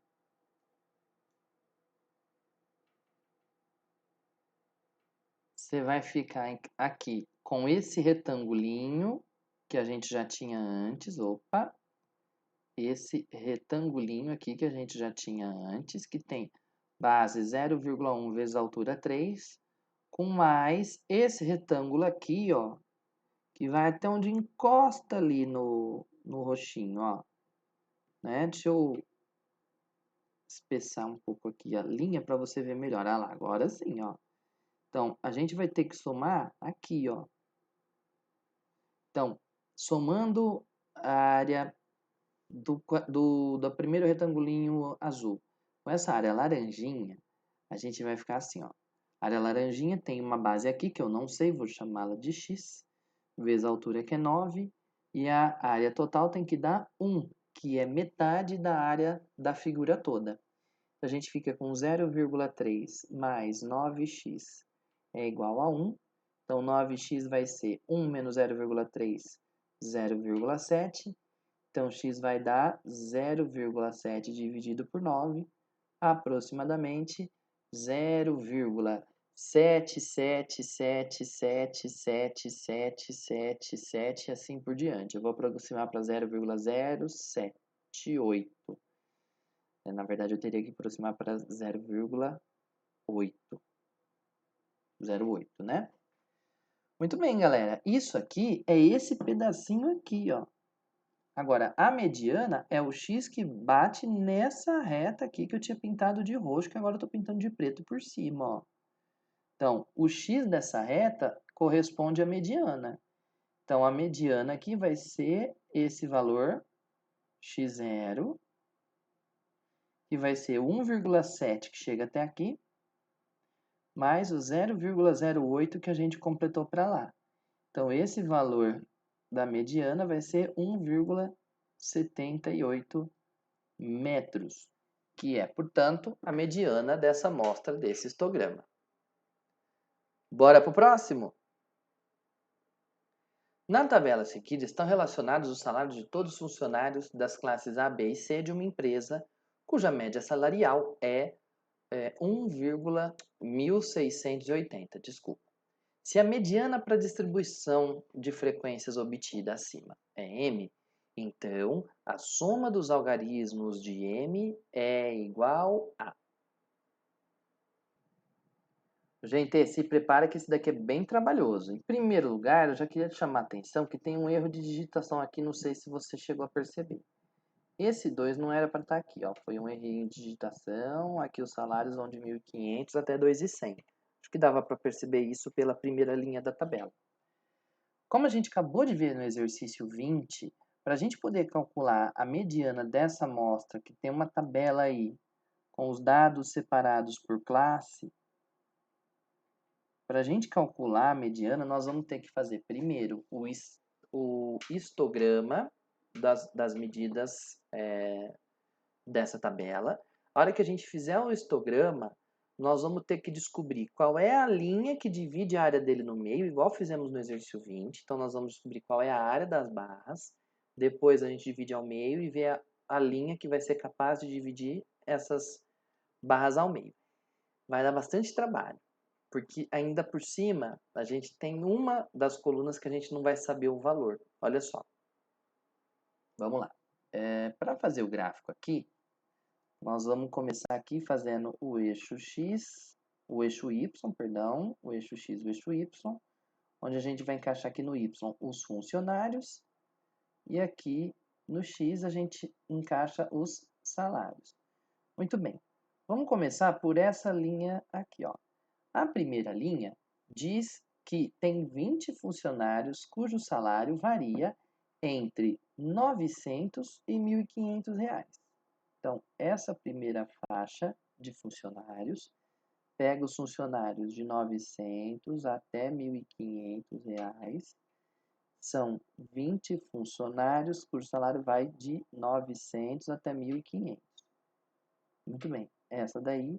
você vai ficar aqui com esse retangulinho que a gente já tinha antes, opa, esse retangulinho aqui que a gente já tinha antes, que tem base 0,1 vezes altura 3, com mais esse retângulo aqui, ó, que vai até onde encosta ali no roxinho, ó. Né? Deixa eu espessar um pouco aqui a linha para você ver melhor. Ah lá, agora sim, ó. Então, a gente vai ter que somar aqui, ó. Então, somando a área do primeiro retangulinho azul com essa área laranjinha, a gente vai ficar assim, ó. A área laranjinha tem uma base aqui, que eu não sei, vou chamá-la de x, vezes a altura, que é 9, e a área total tem que dar 1, que é metade da área da figura toda. A gente fica com 0,3 mais 9x é igual a 1. Então, 9x vai ser 1 menos 0,3, 0,7. Então, x vai dar 0,7 dividido por 9, aproximadamente 0,777777777 e assim por diante. Eu vou aproximar para 0,078. Na verdade, eu teria que aproximar para 0,8. 0,8, né? Muito bem, galera. Isso aqui é esse pedacinho aqui, ó. Agora, a mediana é o x que bate nessa reta aqui que eu tinha pintado de roxo, que agora eu estou pintando de preto por cima, ó. Então, o x dessa reta corresponde à mediana. Então, a mediana aqui vai ser esse valor, x0, que vai ser 1,7 que chega até aqui, mais o 0,08 que a gente completou para lá. Então, esse valor da mediana vai ser 1,78 metros, que é, portanto, a mediana dessa amostra desse histograma. Bora para o próximo? Na tabela seguinte estão relacionados os salários de todos os funcionários das classes A, B e C de uma empresa cuja média salarial é 1,1680, desculpa. Se a mediana para a distribuição de frequências obtida acima é M, então a soma dos algarismos de M é igual a... Gente, se prepara que esse daqui é bem trabalhoso. Em primeiro lugar, eu já queria te chamar a atenção que tem um erro de digitação aqui, não sei se você chegou a perceber. Esse 2 não era para estar aqui, ó. Foi um errinho de digitação. Aqui os salários vão de 1.500 até 2.100. Acho que dava para perceber isso pela primeira linha da tabela. Como a gente acabou de ver no exercício 20, para a gente poder calcular a mediana dessa amostra, que tem uma tabela aí com os dados separados por classe, para a gente calcular a mediana, nós vamos ter que fazer primeiro o histograma das medidas dessa tabela. A hora que a gente fizer o histograma, nós vamos ter que descobrir qual é a linha que divide a área dele no meio, igual fizemos no exercício 20. Então, nós vamos descobrir qual é a área das barras. Depois, a gente divide ao meio e vê a linha que vai ser capaz de dividir essas barras ao meio. Vai dar bastante trabalho, porque ainda por cima, a gente tem uma das colunas que a gente não vai saber o valor. Olha só. Vamos lá. Para fazer o gráfico aqui, nós vamos começar aqui fazendo o eixo X, o eixo Y, perdão, o eixo X, o eixo Y, onde a gente vai encaixar aqui no Y os funcionários e aqui no X a gente encaixa os salários. Muito bem. Vamos começar por essa linha aqui, ó. A primeira linha diz que tem 20 funcionários cujo salário varia entre 900 e 1.500 reais. Então, essa primeira faixa de funcionários pega os funcionários de 900 até 1.500 reais. São 20 funcionários cujo salário vai de 900 até 1.500. Muito bem, essa daí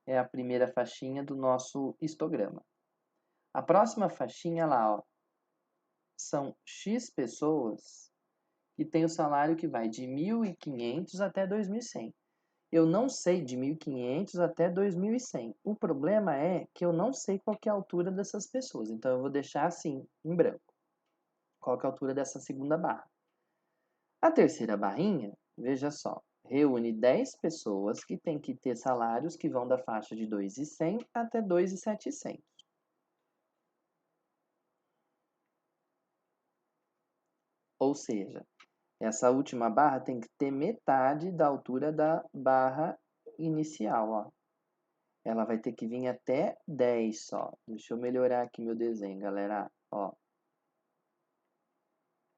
é a primeira faixinha do nosso histograma. A próxima faixinha lá, ó, são X pessoas que tem o salário que vai de 1.500 até 2.100. Eu não sei de 1.500 até 2.100. O problema é que eu não sei qual que é a altura dessas pessoas. Então, eu vou deixar assim, em branco. Qual que é a altura dessa segunda barra. A terceira barrinha, veja só, reúne 10 pessoas que têm que ter salários que vão da faixa de 2.100 até 2.700. Ou seja, essa última barra tem que ter metade da altura da barra inicial, ó. Ela vai ter que vir até 10 só. Deixa eu melhorar aqui meu desenho, galera. Ó.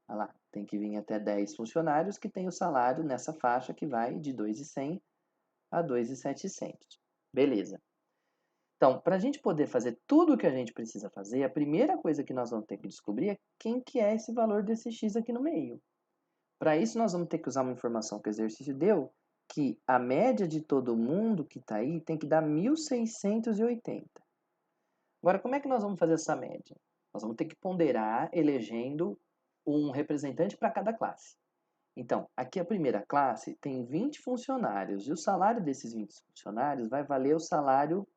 Olha lá, tem que vir até 10 funcionários que tem o salário nessa faixa que vai de 2.100 a 2.700. Beleza. Então, para a gente poder fazer tudo o que a gente precisa fazer, a primeira coisa que nós vamos ter que descobrir é quem que é esse valor desse x aqui no meio. Para isso, nós vamos ter que usar uma informação que o exercício deu, que a média de todo mundo que está aí tem que dar 1.680. Agora, como é que nós vamos fazer essa média? Nós vamos ter que ponderar elegendo um representante para cada classe. Então, aqui a primeira classe tem 20 funcionários e o salário desses 20 funcionários vai valer o salário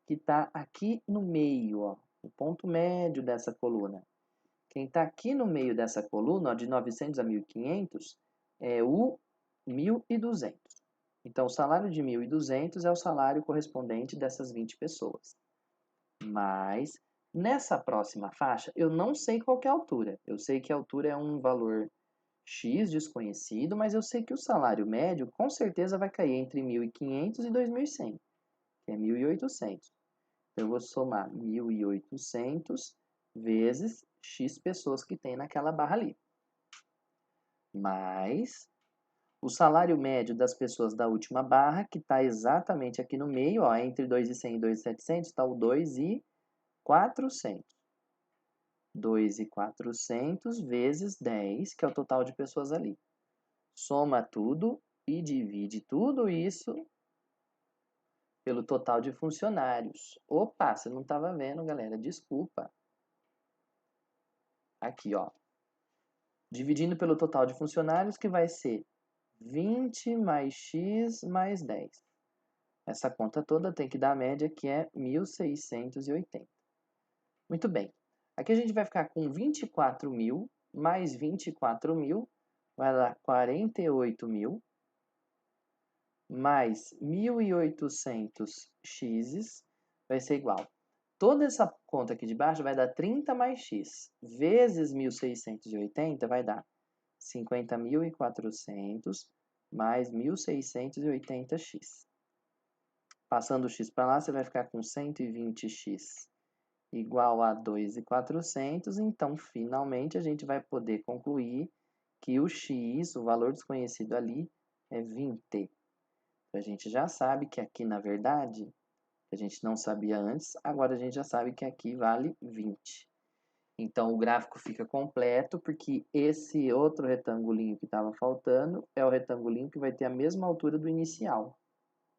que está aqui no meio, ó, o ponto médio dessa coluna. Quem está aqui no meio dessa coluna, ó, de 900 a 1.500, é o 1.200. Então, o salário de 1.200 é o salário correspondente dessas 20 pessoas. Mas, nessa próxima faixa, eu não sei qual que é a altura. Eu sei que a altura é um valor X desconhecido, mas eu sei que o salário médio com certeza vai cair entre 1.500 e 2.100, que é 1.800. Eu vou somar 1.800 vezes X pessoas que tem naquela barra ali. Mais o salário médio das pessoas da última barra, que está exatamente aqui no meio, ó, entre 2.100 e 2.700, está o 2.400. 2.400 vezes 10, que é o total de pessoas ali. Soma tudo e divide tudo isso pelo total de funcionários. Opa, você não estava vendo, galera, desculpa. Aqui, ó. Dividindo pelo total de funcionários, que vai ser 20 mais x mais 10. Essa conta toda tem que dar a média, que é 1.680. Muito bem. Aqui a gente vai ficar com 24.000 mais 24.000, vai dar 48.000, mais 1.800 x vai ser igual. Toda essa conta aqui de baixo vai dar 30 mais x, vezes 1.680 vai dar 50.400 mais 1.680x. Passando o x para lá, você vai ficar com 120x igual a 2.400. Então, finalmente, a gente vai poder concluir que o x, o valor desconhecido ali, é 20. A gente já sabe que aqui, na verdade, a gente não sabia antes, agora a gente já sabe que aqui vale 20. Então, o gráfico fica completo, porque esse outro retangulinho que estava faltando é o retangulinho que vai ter a mesma altura do inicial.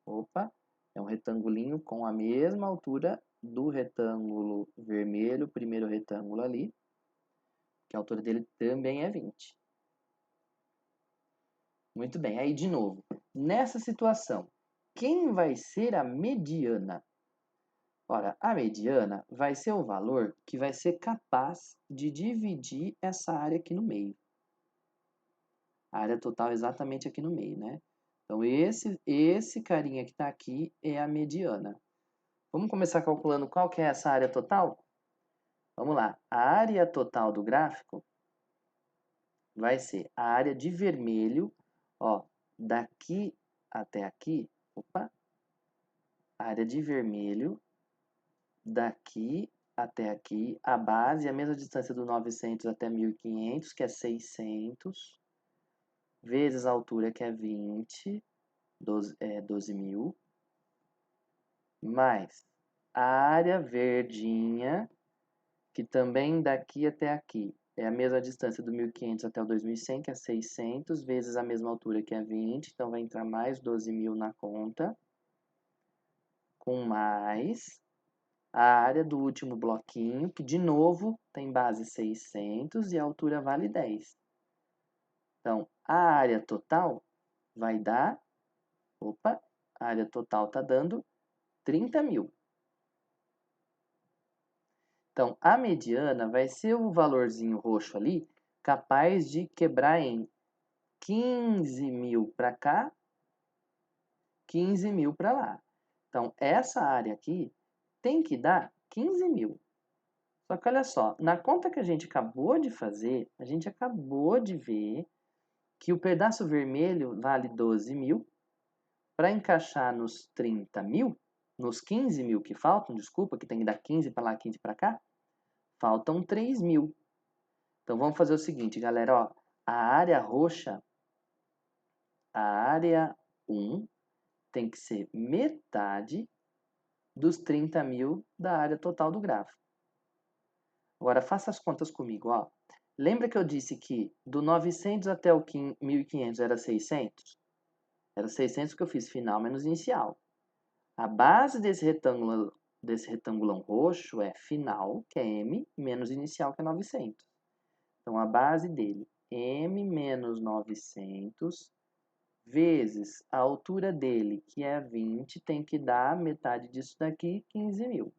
Opa! É um retangulinho com a mesma altura do retângulo vermelho, o primeiro retângulo ali, que a altura dele também é 20. Muito bem, aí de novo, nessa situação, quem vai ser a mediana? Ora, a mediana vai ser o valor que vai ser capaz de dividir essa área aqui no meio. A área total exatamente aqui no meio, né? Então, esse carinha que está aqui é a mediana. Vamos começar calculando qual que é essa área total? Vamos lá. A área total do gráfico vai ser a área de vermelho, ó, daqui até aqui. Opa! A área de vermelho, daqui até aqui. A base é a mesma distância do 900 até 1500, que é 600, vezes a altura, que é 20, 12.000, mais a área verdinha, que também daqui até aqui é a mesma distância do 1500 até o 2100, que é 600, vezes a mesma altura, que é 20, então vai entrar mais 12.000 na conta, com mais a área do último bloquinho, que de novo tem base 600 e a altura vale 10. Então, a área total vai dar, opa, a área total está dando 30.000. Então, a mediana vai ser o valorzinho roxo ali, capaz de quebrar em 15.000 para cá, 15.000 para lá. Então, essa área aqui tem que dar 15.000. Só que olha só, na conta que a gente acabou de fazer, a gente acabou de ver que o pedaço vermelho vale 12.000. Para encaixar nos 30.000, nos 15.000 que faltam, desculpa, que tem que dar 15 para lá, 15 para cá, faltam 3.000. Então, vamos fazer o seguinte, galera, ó, a área roxa, a área 1, tem que ser metade dos 30.000 da área total do gráfico. Agora, faça as contas comigo, ó. Lembra que eu disse que do 900 até o 1500 era 600? Era 600 que eu fiz final menos inicial. A base desse retângulão roxo é final, que é M, menos inicial, que é 900. Então, a base dele, M menos 900, vezes a altura dele, que é 20, tem que dar metade disso daqui, 15.000.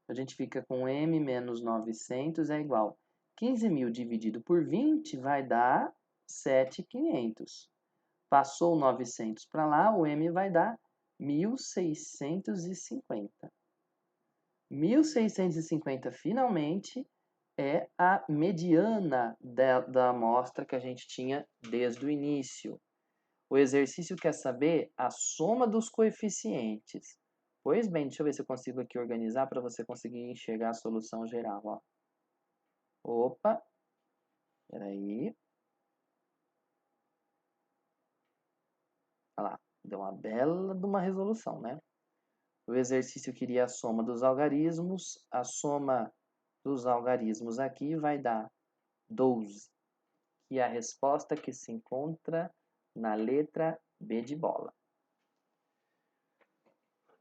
A gente fica com M menos 900 é igual. 15.000 dividido por 20 vai dar 7.500. Passou o 900 para lá, o M vai dar 1.650. 1.650 finalmente é a mediana da amostra que a gente tinha desde o início. O exercício quer saber a soma dos coeficientes. Pois bem, deixa eu ver se eu consigo aqui organizar para você conseguir enxergar a solução geral. Ó. Opa, peraí. Olha lá, deu uma bela de uma resolução, né? O exercício queria a soma dos algarismos. A soma dos algarismos aqui vai dar 12. E a resposta que se encontra na letra B de bola.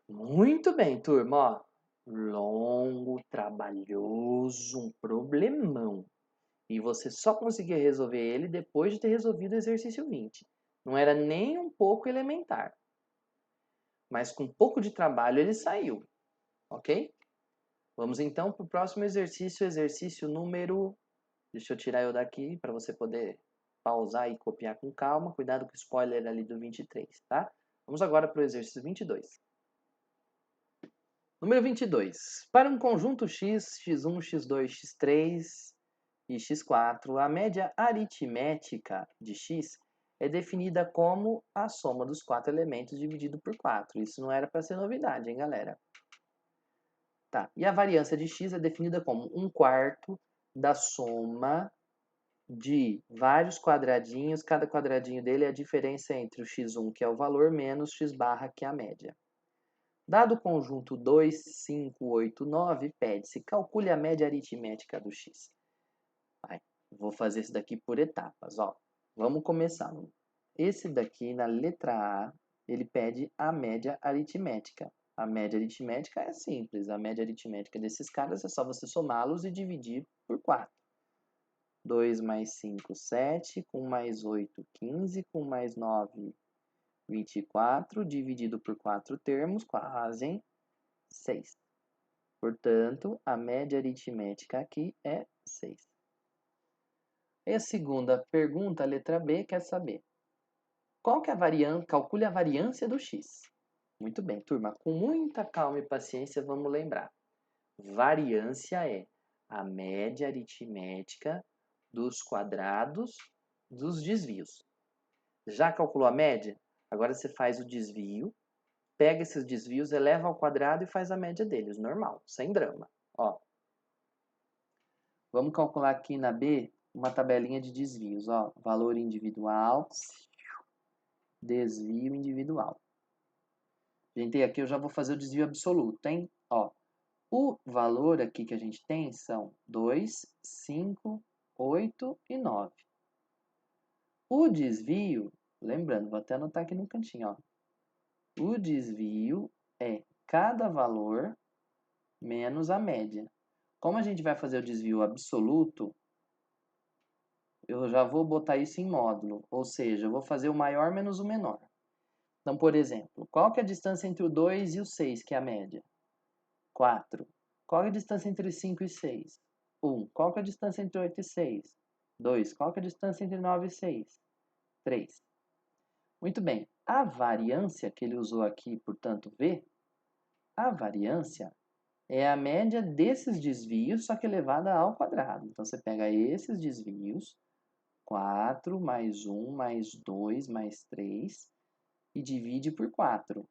Muito bem, turma. Ó, longo, trabalhoso, um problemão. E você só conseguia resolver ele depois de ter resolvido o exercício 20. Não era nem um pouco elementar. Mas com um pouco de trabalho ele saiu. Ok? Vamos então para o próximo exercício. Exercício número... Deixa eu tirar eu daqui para você poder pausar e copiar com calma. Cuidado com o spoiler ali do 23, tá? Vamos agora para o exercício 22. Número 22. Para um conjunto x, x1, x2, x3 e x4, a média aritmética de x é definida como a soma dos 4 elementos dividido por 4. Isso não era para ser novidade, hein, galera? Tá. E a variância de x é definida como 1/4 da soma de vários quadradinhos. Cada quadradinho dele é a diferença entre o x1, que é o valor, menos x barra, que é a média. Dado o conjunto 2, 5, 8, 9, pede-se calcule a média aritmética do x. Vou fazer isso daqui por etapas. Ó. Vamos começar. Esse daqui, na letra A, ele pede a média aritmética. A média aritmética é simples. A média aritmética desses caras é só você somá-los e dividir por 4. 2 mais 5, 7, com mais 8, 15, com mais 9, 24, dividido por 4 termos, fazem 6. Portanto, a média aritmética aqui é 6. E a segunda pergunta, a letra B, quer saber qual que é a variância, calcule a variância do x. Muito bem, turma, com muita calma e paciência, vamos lembrar. Variância é a média aritmética dos quadrados dos desvios. Já calculou a média? Agora você faz o desvio, pega esses desvios, eleva ao quadrado e faz a média deles, normal, sem drama. Ó, vamos calcular aqui na B uma tabelinha de desvios. Ó, valor individual, desvio individual. Gente, aqui eu já vou fazer o desvio absoluto, hein? Ó, o valor aqui que a gente tem são 2, 5, 8 e 9. O desvio, lembrando, vou até anotar aqui no cantinho, ó. O desvio é cada valor menos a média. Como a gente vai fazer o desvio absoluto, eu já vou botar isso em módulo, ou seja, eu vou fazer o maior menos o menor. Então, por exemplo, qual que é a distância entre o 2 e o 6, que é a média? 4. Qual é a distância entre 5 e 6? 1. Qual que é a distância entre 8 e 6? 2. Qual que é a distância entre 9 e 6? 3. Muito bem. A variância que ele usou aqui, portanto, V, a variância é a média desses desvios, só que elevada ao quadrado. Então, você pega esses desvios, 4 mais 1 mais 2 mais 3, e divide por 4.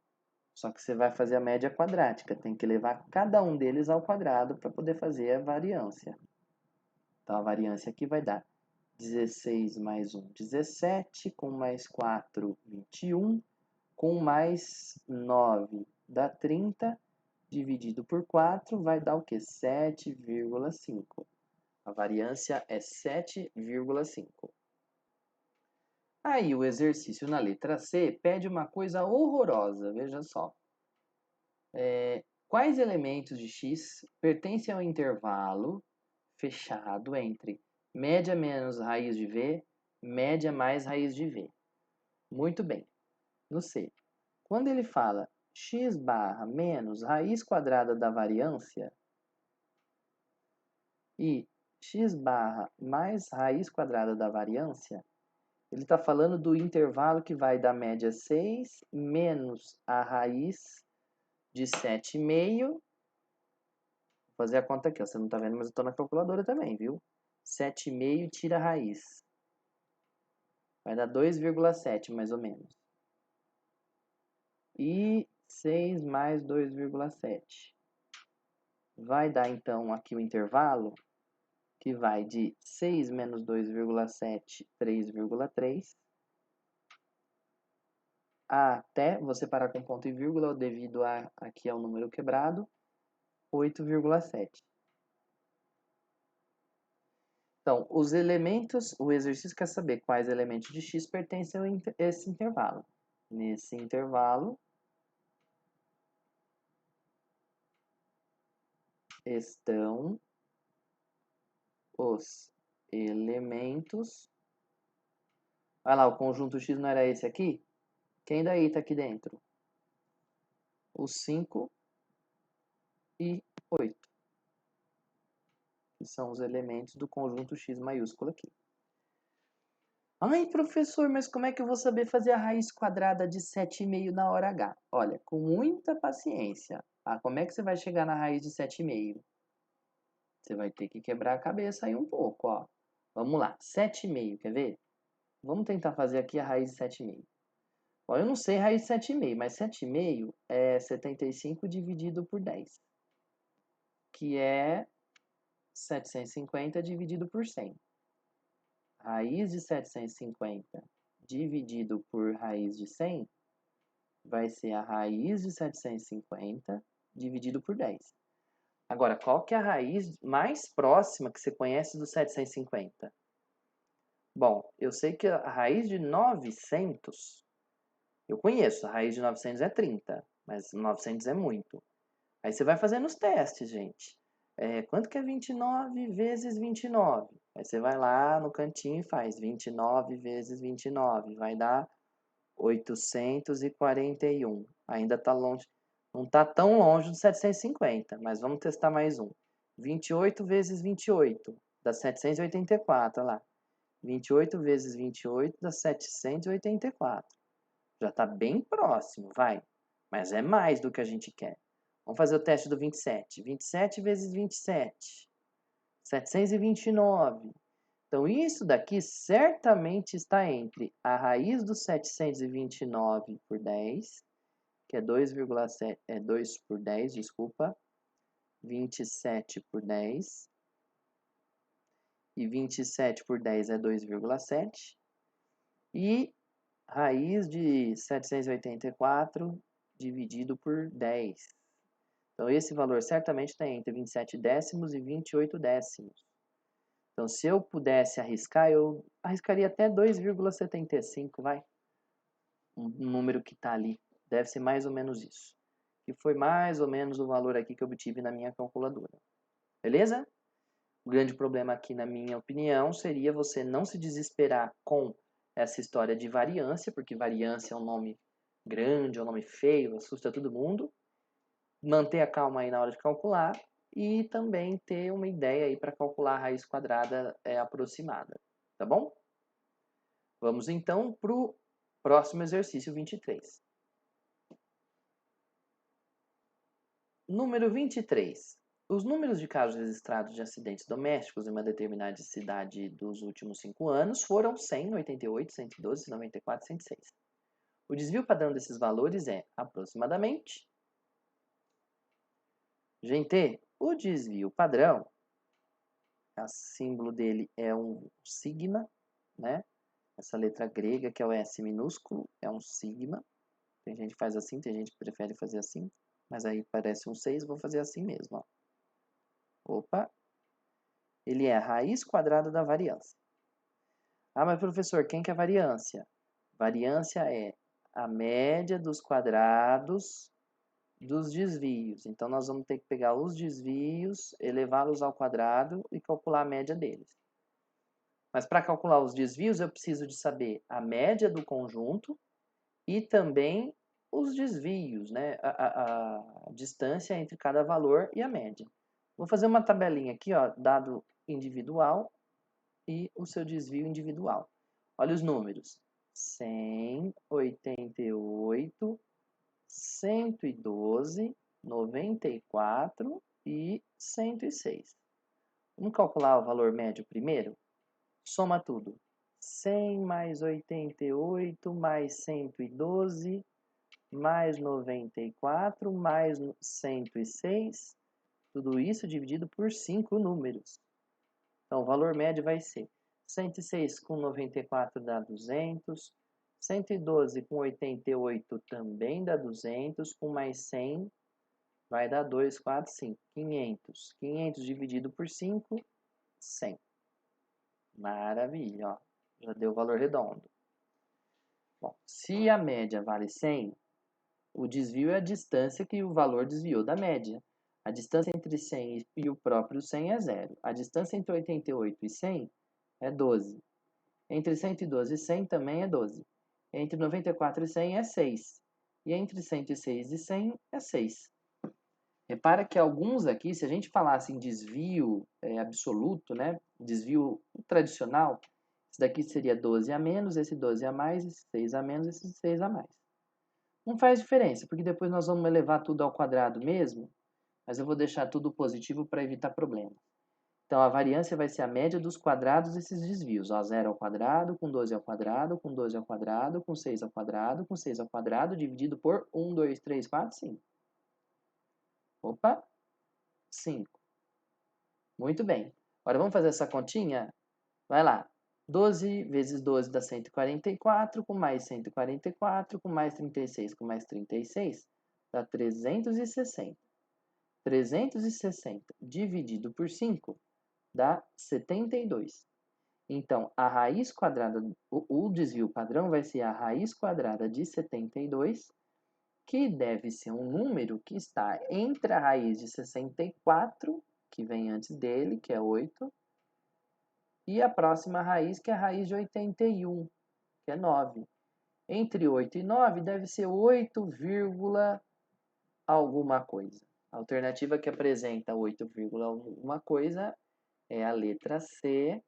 Só que você vai fazer a média quadrática. Tem que levar cada um deles ao quadrado para poder fazer a variância. Então, a variância aqui vai dar 16 mais 1, 17, com mais 4, 21, com mais 9 dá 30, dividido por 4 vai dar o quê? 7,5. A variância é 7,5. Aí o exercício na letra C pede uma coisa horrorosa, veja só. Quais elementos de x pertencem ao intervalo fechado entre média menos raiz de v, média mais raiz de v? Muito bem. No C, quando ele fala x barra menos raiz quadrada da variância e x barra mais raiz quadrada da variância, ele está falando do intervalo que vai da média 6 menos a raiz de 7,5. Vou fazer a conta aqui, ó. Você não está vendo, mas eu estou na calculadora também, viu? 7,5 tira a raiz. Vai dar 2,7 mais ou menos. E 6 mais 2,7. Vai dar então aqui o intervalo, que vai de 6 menos 2,7, 3,3, até você parar com ponto e vírgula, devido aqui ao número quebrado, 8,7. Então, os elementos, o exercício quer saber quais elementos de x pertencem a esse intervalo. Nesse intervalo, estão os elementos. Olha lá, o conjunto x não era esse aqui? Quem daí está aqui dentro? Os 5 e 8. Que são os elementos do conjunto x maiúsculo aqui. Ai, professor, mas como é que eu vou saber fazer a raiz quadrada de 7,5 na hora H? Olha, com muita paciência. Como é que você vai chegar na raiz de 7,5? Você vai ter que quebrar a cabeça aí um pouco, ó. Vamos lá, 7,5, quer ver? Vamos tentar fazer aqui a raiz de 7,5. Ó, eu não sei raiz de 7,5, mas 7,5 é 75 dividido por 10, que é 750 dividido por 100. Raiz de 750 dividido por raiz de 100 vai ser a raiz de 750 dividido por 10. Agora, qual que é a raiz mais próxima que você conhece do 750? Bom, eu sei que a raiz de 900 Eu conheço, a raiz de 900 é 30, mas 900 é muito. Aí você vai fazendo os testes, gente. Quanto que é 29 vezes 29? Aí você vai lá no cantinho e faz 29 vezes 29. Vai dar 841. Ainda está longe. Não está tão longe do 750, mas vamos testar mais um. 28 vezes 28 dá 784, olha lá. 28 vezes 28 dá 784. Já está bem próximo, vai. Mas é mais do que a gente quer. Vamos fazer o teste do 27. 27 vezes 27. 729. Então, isso daqui certamente está entre a raiz do 729 por 10, que é 2,7, 2 por 10, desculpa. 27 por 10. E 27 por 10 é 2,7. E raiz de 784 dividido por 10. Então, esse valor certamente está entre 27 décimos e 28 décimos. Então, se eu pudesse arriscar, eu arriscaria até 2,75, vai. Um número que está ali. Deve ser mais ou menos isso. Que foi mais ou menos o valor aqui que eu obtive na minha calculadora. Beleza? O grande problema aqui, na minha opinião, seria você não se desesperar com essa história de variância, porque variância é um nome grande, é um nome feio, assusta todo mundo. Manter a calma aí na hora de calcular e também ter uma ideia aí para calcular a raiz quadrada aproximada, tá bom? Vamos então para o próximo exercício 23. Número 23. Os números de casos registrados de acidentes domésticos em uma determinada cidade dos últimos 5 anos foram 100, 88, 112, 94 e 106. O desvio padrão desses valores é aproximadamente... Gente, o desvio padrão, o símbolo dele é um sigma, né? Essa letra grega que é o S minúsculo é um sigma. Tem gente que faz assim, tem gente que prefere fazer assim, mas aí parece um 6, vou fazer assim mesmo, ó. Opa! Ele é a raiz quadrada da variância. Ah, mas professor, quem que é a variância? Variância é a média dos quadrados dos desvios. Então, nós vamos ter que pegar os desvios, elevá-los ao quadrado e calcular a média deles. Mas para calcular os desvios, eu preciso de saber a média do conjunto e também os desvios, né? A distância entre cada valor e a média. Vou fazer uma tabelinha aqui, ó, dado individual e o seu desvio individual. Olha os números. 100, 88, 112, 94 e 106. Vamos calcular o valor médio primeiro? Soma tudo. 100 mais 88 mais 112 mais 94 mais 106. Tudo isso dividido por 5 números. Então, o valor médio vai ser 106 com 94 dá 200. 112 com 88 também dá 200. Com mais 100 vai dar 2, 4, 5. 500. 500 dividido por 5, 100. Maravilha, ó. Já deu o valor redondo. Bom, se a média vale 100, o desvio é a distância que o valor desviou da média. A distância entre 100 e o próprio 100 é 0. A distância entre 88 e 100 é 12. Entre 112 e 100 também é 12. Entre 94 e 100 é 6. E entre 106 e 100 é 6. Repara que alguns aqui, se a gente falasse em desvio absoluto, né? Desvio tradicional, esse daqui seria 12 a menos, esse 12 a mais, esse 6 a menos, esse 6 a mais. Não faz diferença, porque depois nós vamos elevar tudo ao quadrado mesmo, mas eu vou deixar tudo positivo para evitar problema. Então, a variância vai ser a média dos quadrados desses desvios. Ó, 0 ao quadrado, com 12 ao quadrado, com 12 ao quadrado, com 6 ao quadrado, com 6 ao quadrado, dividido por 1, 2, 3, 4, 5. Opa! 5. Muito bem. Agora, vamos fazer essa continha? Vai lá. 12 vezes 12 dá 144, com mais 144, com mais 36, com mais 36, dá 360. 360 dividido por 5 dá 72. Então, a raiz quadrada, o desvio padrão vai ser a raiz quadrada de 72, que deve ser um número que está entre a raiz de 64, que vem antes dele, que é 8, e a próxima raiz, que é a raiz de 81, que é 9. Entre 8 e 9 deve ser 8, alguma coisa. A alternativa que apresenta 8, alguma coisa é a letra C,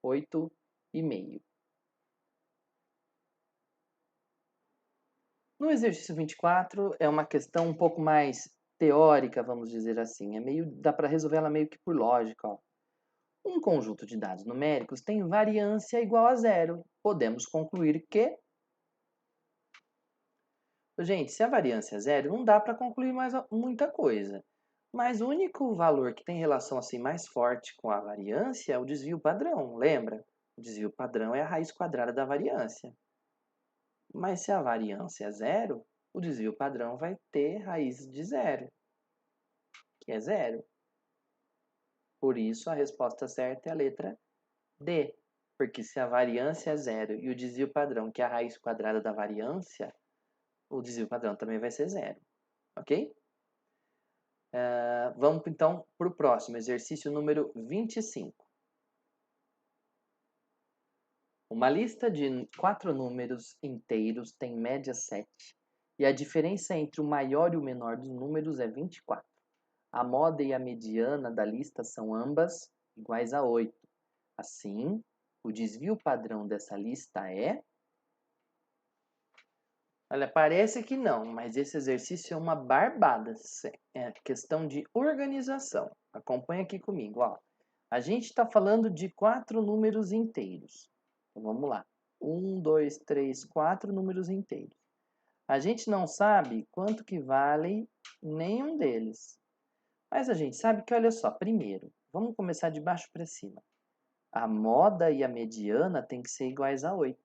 8,5. No exercício 24 é uma questão um pouco mais teórica, vamos dizer assim. Dá para resolver ela meio que por lógica. Ó. Um conjunto de dados numéricos tem variância igual a zero. Podemos concluir que... Gente, se a variância é zero, não dá para concluir mais muita coisa. Mas o único valor que tem relação assim mais forte com a variância é o desvio padrão, lembra? O desvio padrão é a raiz quadrada da variância. Mas se a variância é zero, o desvio padrão vai ter raiz de zero, que é zero. Por isso, a resposta certa é a letra D. Porque se a variância é zero e o desvio padrão, que é a raiz quadrada da variância, o desvio padrão também vai ser zero. Ok? Vamos então para o próximo, exercício número 25. Uma lista de 4 números inteiros tem média 7, e a diferença entre o maior e o menor dos números é 24. A moda e a mediana da lista são ambas iguais a 8. Assim, o desvio padrão dessa lista é... Olha, parece que não, mas esse exercício é uma barbada. É questão de organização. Acompanha aqui comigo. Ó. A gente está falando de 4 números inteiros. Então, vamos lá. 1, 2, 3, 4 números inteiros. A gente não sabe quanto que vale nenhum deles. Mas a gente sabe que, olha só, primeiro, vamos começar de baixo para cima. A moda e a mediana têm que ser iguais a 8.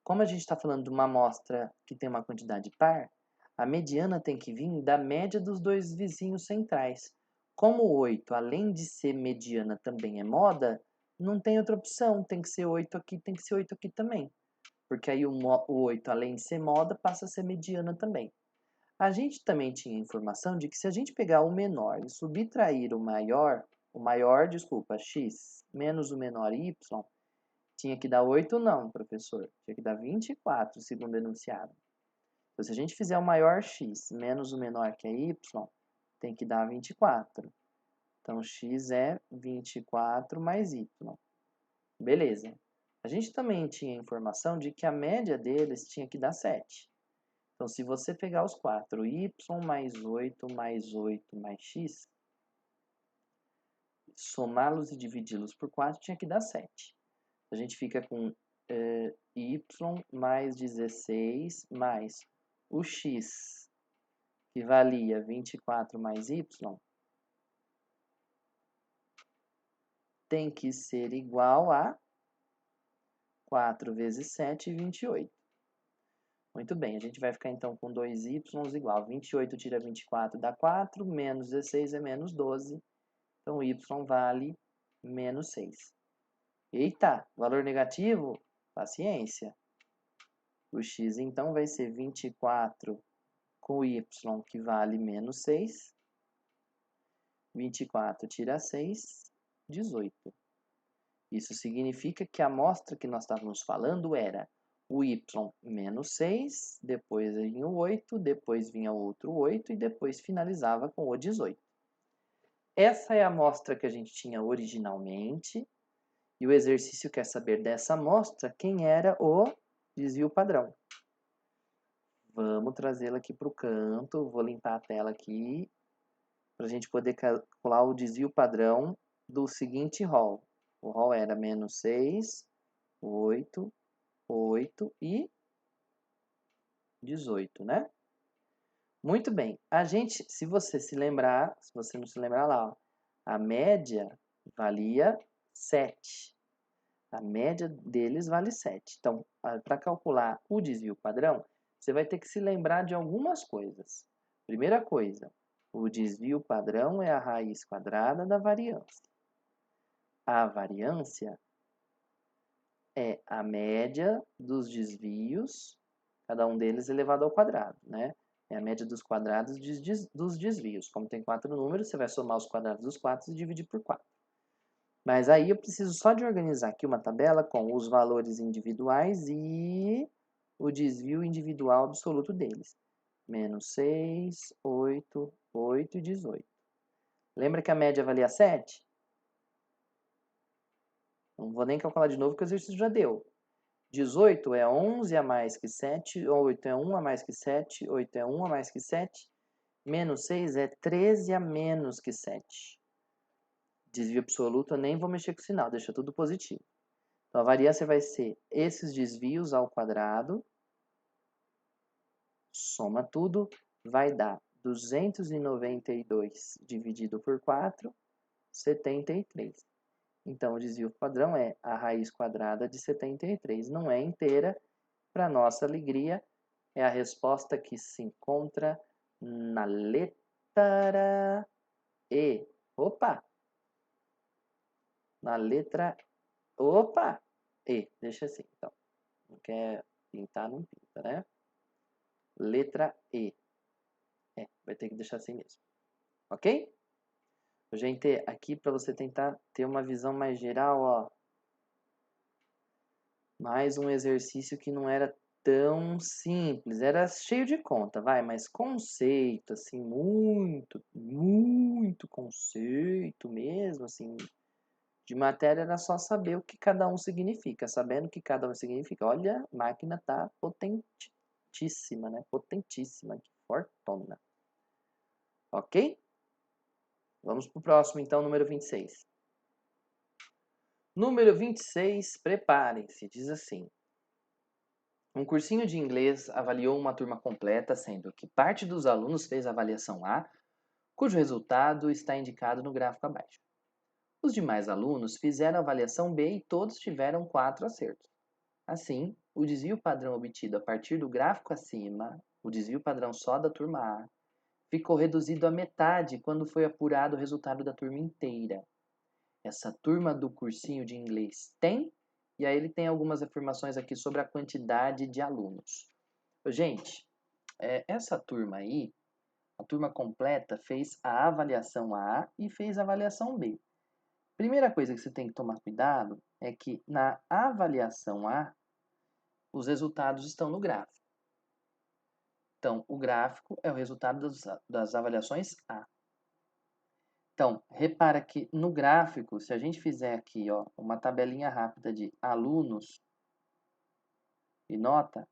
Como a gente está falando de uma amostra que tem uma quantidade par, a mediana tem que vir da média dos dois vizinhos centrais. Como o 8, além de ser mediana, também é moda, não tem outra opção. Tem que ser 8 aqui, tem que ser 8 aqui também. Porque aí o 8, além de ser moda, passa a ser mediana também. A gente também tinha informação de que se a gente pegar o menor e subtrair o maior, x, menos o menor, y, tinha que dar 8 não, professor. Tinha que dar 24, segundo o enunciado. Então, se a gente fizer o maior x menos o menor, que é y, tem que dar 24. Então, x é 24 mais y. Beleza. A gente também tinha informação de que a média deles tinha que dar 7. Então, se você pegar os 4, y mais 8 mais 8 mais x, somá-los e dividi-los por 4, tinha que dar 7. A gente fica com y mais 16 mais o x, que valia 24 mais y, tem que ser igual a 4 vezes 7, 28. Muito bem, a gente vai ficar então com 2y igual. 28 tira 24 dá 4, menos 16 é menos 12. Então, y vale menos 6. Eita, valor negativo? Paciência. O x, então, vai ser 24 com o y, que vale menos 6. 24 tira 6, 18. Isso significa que a amostra que nós estávamos falando era o y menos 6, depois vinha o 8, depois vinha outro 8 e depois finalizava com o 18. Essa é a amostra que a gente tinha originalmente e o exercício quer saber dessa amostra quem era o desvio padrão. Vamos trazê-la aqui para o canto, vou limpar a tela aqui para a gente poder calcular o desvio padrão do seguinte rol. O rol era menos 6, 8, 8 e 18, né? Muito bem. A gente, se você não se lembrar lá, ó, a média valia 7. A média deles vale 7. Então, para calcular o desvio padrão, você vai ter que se lembrar de algumas coisas. Primeira coisa, o desvio padrão é a raiz quadrada da variância. A variância é a média dos desvios, cada um deles elevado ao quadrado, né? É a média dos quadrados dos desvios. Como tem 4 números, você vai somar os quadrados dos 4 e dividir por 4. Mas aí eu preciso só de organizar aqui uma tabela com os valores individuais e o desvio individual absoluto deles. Menos 6, 8, 8 e 18. Lembra que a média valia 7? Não vou nem calcular de novo, porque o exercício já deu. 18 é 11 a mais que 7, 8 é 1 a mais que 7, 8 é 1 a mais que 7, menos 6 é 13 a menos que 7. Desvio absoluto, eu nem vou mexer com o sinal, deixa tudo positivo. Então, a variância vai ser esses desvios ao quadrado, soma tudo, vai dar 292 dividido por 4, 73. Então, o desvio padrão é a raiz quadrada de 73. Não é inteira, para nossa alegria, é a resposta que se encontra na letra E. Opa! Na letra... Opa! E. Deixa assim, então. Não quer pintar, não pinta, né? Letra E. Vai ter que deixar assim mesmo. Ok? Gente, aqui para você tentar ter uma visão mais geral, ó. Mais um exercício que não era tão simples. Era cheio de conta, vai, mas conceito, assim, muito conceito mesmo, assim. De matéria era só saber o que cada um significa. Sabendo o que cada um significa, olha, a máquina tá potentíssima, né? Potentíssima, que fortuna. Ok? Vamos para o próximo, então, número 26. Número 26, preparem-se, diz assim. Um cursinho de inglês avaliou uma turma completa, sendo que parte dos alunos fez a avaliação A, cujo resultado está indicado no gráfico abaixo. Os demais alunos fizeram a avaliação B e todos tiveram 4 acertos. Assim, o desvio padrão obtido a partir do gráfico acima, o desvio padrão só da turma A, ficou reduzido à metade quando foi apurado o resultado da turma inteira. Essa turma do cursinho de inglês tem, e aí ele tem algumas afirmações aqui sobre a quantidade de alunos. Gente, essa turma aí, a turma completa, fez a avaliação A e fez a avaliação B. Primeira coisa que você tem que tomar cuidado é que na avaliação A, os resultados estão no gráfico. Então, o gráfico é o resultado das avaliações A. Então, repara que no gráfico, se a gente fizer aqui ó, uma tabelinha rápida de alunos e nota,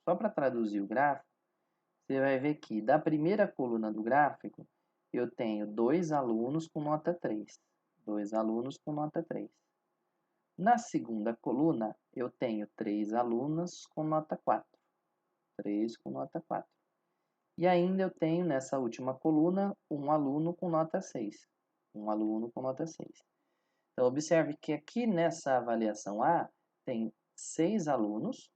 só para traduzir o gráfico, você vai ver que da primeira coluna do gráfico, eu tenho 2 alunos com nota 3. 2 alunos com nota 3. Na segunda coluna, eu tenho 3 alunas com nota 4. 3 com nota 4. E ainda eu tenho nessa última coluna um aluno com nota 6. Um aluno com nota 6. Então, observe que aqui nessa avaliação A tem 6 alunos,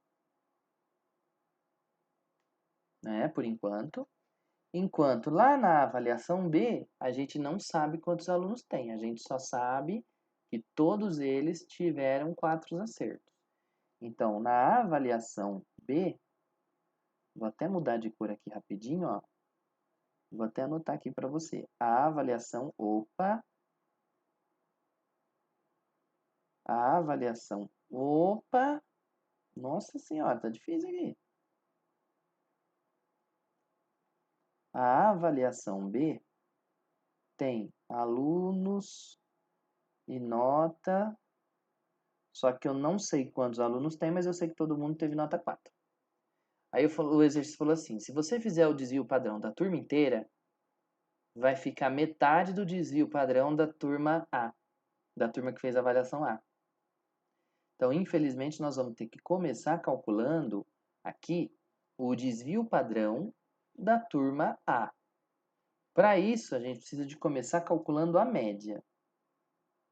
né, por enquanto. Enquanto lá na avaliação B, a gente não sabe quantos alunos tem. A gente só sabe que todos eles tiveram 4 acertos. Então, na avaliação B, vou até mudar de cor aqui rapidinho, ó. Vou até anotar aqui para você. A avaliação, nossa senhora, tá difícil aqui. A avaliação B tem alunos e nota, só que eu não sei quantos alunos tem, mas eu sei que todo mundo teve nota 4. Aí o exercício falou assim, se você fizer o desvio padrão da turma inteira, vai ficar metade do desvio padrão da turma A, da turma que fez a avaliação A. Então, infelizmente, nós vamos ter que começar calculando aqui o desvio padrão da turma A. Para isso, a gente precisa de começar calculando a média.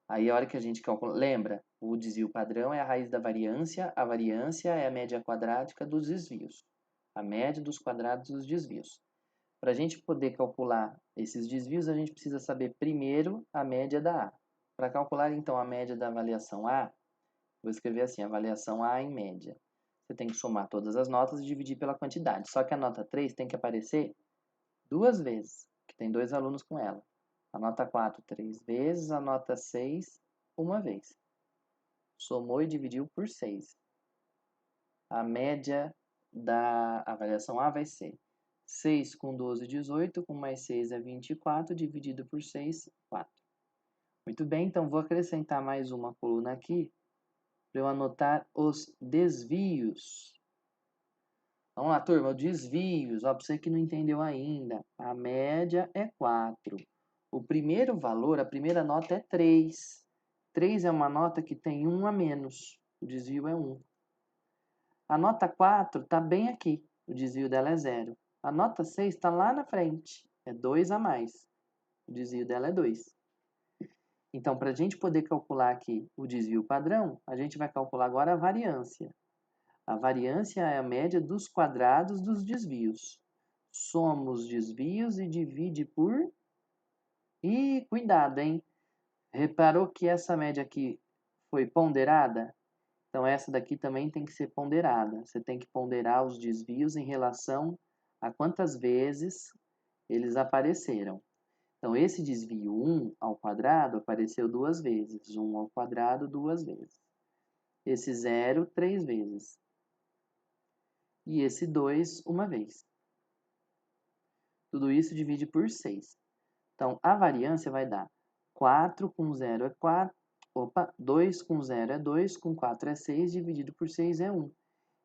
Aí, a hora que a gente calcula... Lembra, o desvio padrão é a raiz da variância, a variância é a média quadrática dos desvios. A média dos quadrados dos desvios. Para a gente poder calcular esses desvios, a gente precisa saber primeiro a média da A. Para calcular, então, a média da avaliação A, Vou escrever assim, avaliação A em média. Você tem que somar todas as notas e dividir pela quantidade. Só que a nota 3 tem que aparecer 2 vezes, que tem 2 alunos com ela. A nota 4, 3 vezes, a nota 6, uma vez. Somou e dividiu por 6. A média da avaliação A vai ser 6 com 12, 18, com mais 6 é 24, dividido por 6, 4. Muito bem, então vou acrescentar mais uma coluna aqui, para eu anotar os desvios. Vamos lá, turma, desvios. Ó, para você que não entendeu ainda, a média é 4. O primeiro valor, a primeira nota é 3. 3 é uma nota que tem 1 a menos. O desvio é 1. A nota 4 está bem aqui. O desvio dela é 0. A nota 6 está lá na frente. É 2 a mais. O desvio dela é 2. Então, para a gente poder calcular aqui o desvio padrão, a gente vai calcular agora a variância. A variância é a média dos quadrados dos desvios. Soma os desvios e divide por... E cuidado, hein? Reparou que essa média aqui foi ponderada? Então, essa daqui também tem que ser ponderada. Você tem que ponderar os desvios em relação a quantas vezes eles apareceram. Então, esse desvio 1 ao quadrado apareceu 2 vezes. 1 ao quadrado, 2 vezes. Esse 0, 3 vezes. E esse 2, uma vez. Tudo isso divide por 6. Então, a variância vai dar 4 com 0 é 4. Opa, 2 com 0 é 2, com 4 é 6, dividido por 6 é 1.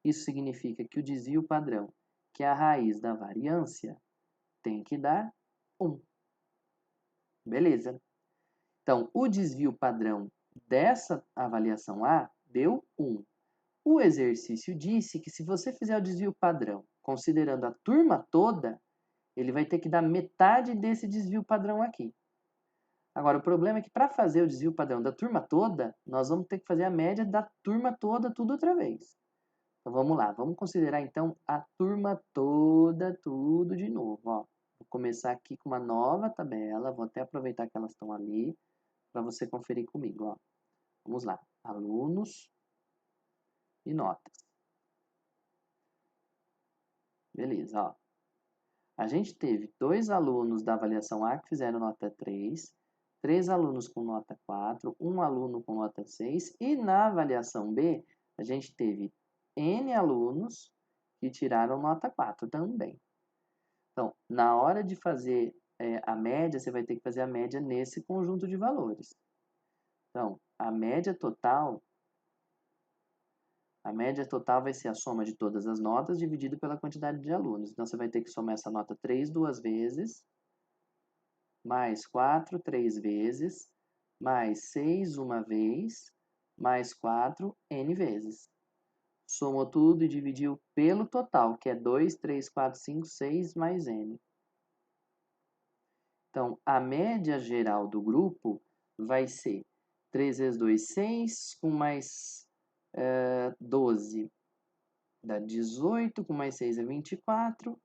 Isso significa que o desvio padrão, que é a raiz da variância, tem que dar 1. Beleza. Então, o desvio padrão dessa avaliação A deu 1. O exercício disse que se você fizer o desvio padrão considerando a turma toda, ele vai ter que dar metade desse desvio padrão aqui. Agora, o problema é que para fazer o desvio padrão da turma toda, nós vamos ter que fazer a média da turma toda tudo outra vez. Então, vamos lá. Vamos considerar, então, a turma toda, tudo de novo. Ó. Vou começar aqui com uma nova tabela. Vou até aproveitar que elas estão ali para você conferir comigo. Ó. Vamos lá. Alunos e notas. Beleza, ó. A gente teve 2 alunos da avaliação A que fizeram nota 3, 3 alunos com nota 4, 1 aluno com nota 6, e na avaliação B, a gente teve N alunos que tiraram nota 4 também. Então, na hora de fazer a média, você vai ter que fazer a média nesse conjunto de valores. Então, a média total vai ser a soma de todas as notas dividido pela quantidade de alunos. Então, você vai ter que somar essa nota 3 duas vezes, mais 4 3 vezes, mais 6 uma vez, mais 4 n vezes. Somou tudo e dividiu pelo total, que é 2, 3, 4, 5, 6 mais n. Então, a média geral do grupo vai ser 3 vezes 2, 6, com mais 12 dá 18, com mais 6 é 24,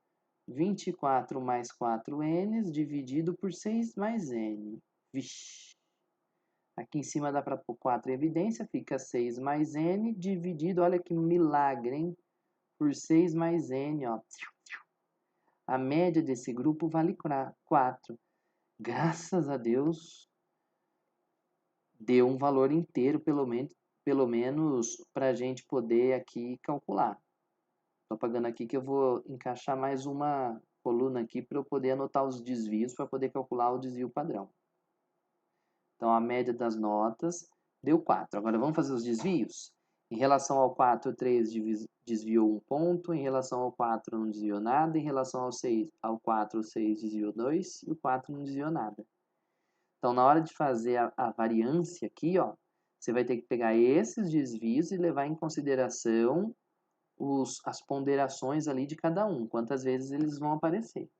24 mais 4n dividido por 6 mais n. Vixe! Aqui em cima dá para pôr 4 em evidência, fica 6 mais n dividido, olha que milagre, hein? Por 6 mais n, ó. A média desse grupo vale 4. Graças a Deus, deu um valor inteiro, pelo menos para a gente poder aqui calcular. Estou apagando aqui que eu vou encaixar mais uma coluna aqui para eu poder anotar os desvios, para poder calcular o desvio padrão. Então, a média das notas deu 4. Agora, vamos fazer os desvios? Em relação ao 4, o 3 desviou 1 ponto. Em relação ao 4, não desviou nada. Em relação ao 4, o 6 desviou 2. E o 4 não desviou nada. Então, na hora de fazer a variância aqui, ó, você vai ter que pegar esses desvios e levar em consideração as ponderações ali de cada um. Quantas vezes eles vão aparecer.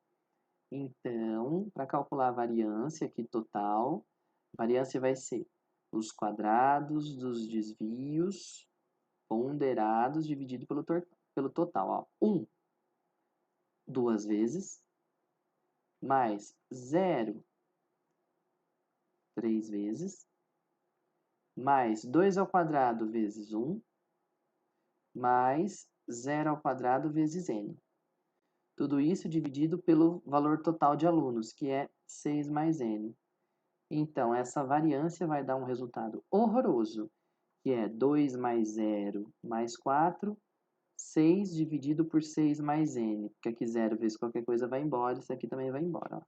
Então, para calcular a variância aqui total... A variância vai ser os quadrados dos desvios ponderados dividido pelo total. Ó. 1, 2 vezes, mais 0, 3 vezes, mais 2 ao quadrado vezes 1, mais 0 ao quadrado vezes n. Tudo isso dividido pelo valor total de alunos, que é 6 mais n. Então, essa variância vai dar um resultado horroroso, que é 2 mais 0 mais 4, 6 dividido por 6 mais n, porque aqui 0 vezes qualquer coisa vai embora, isso aqui também vai embora. Ó.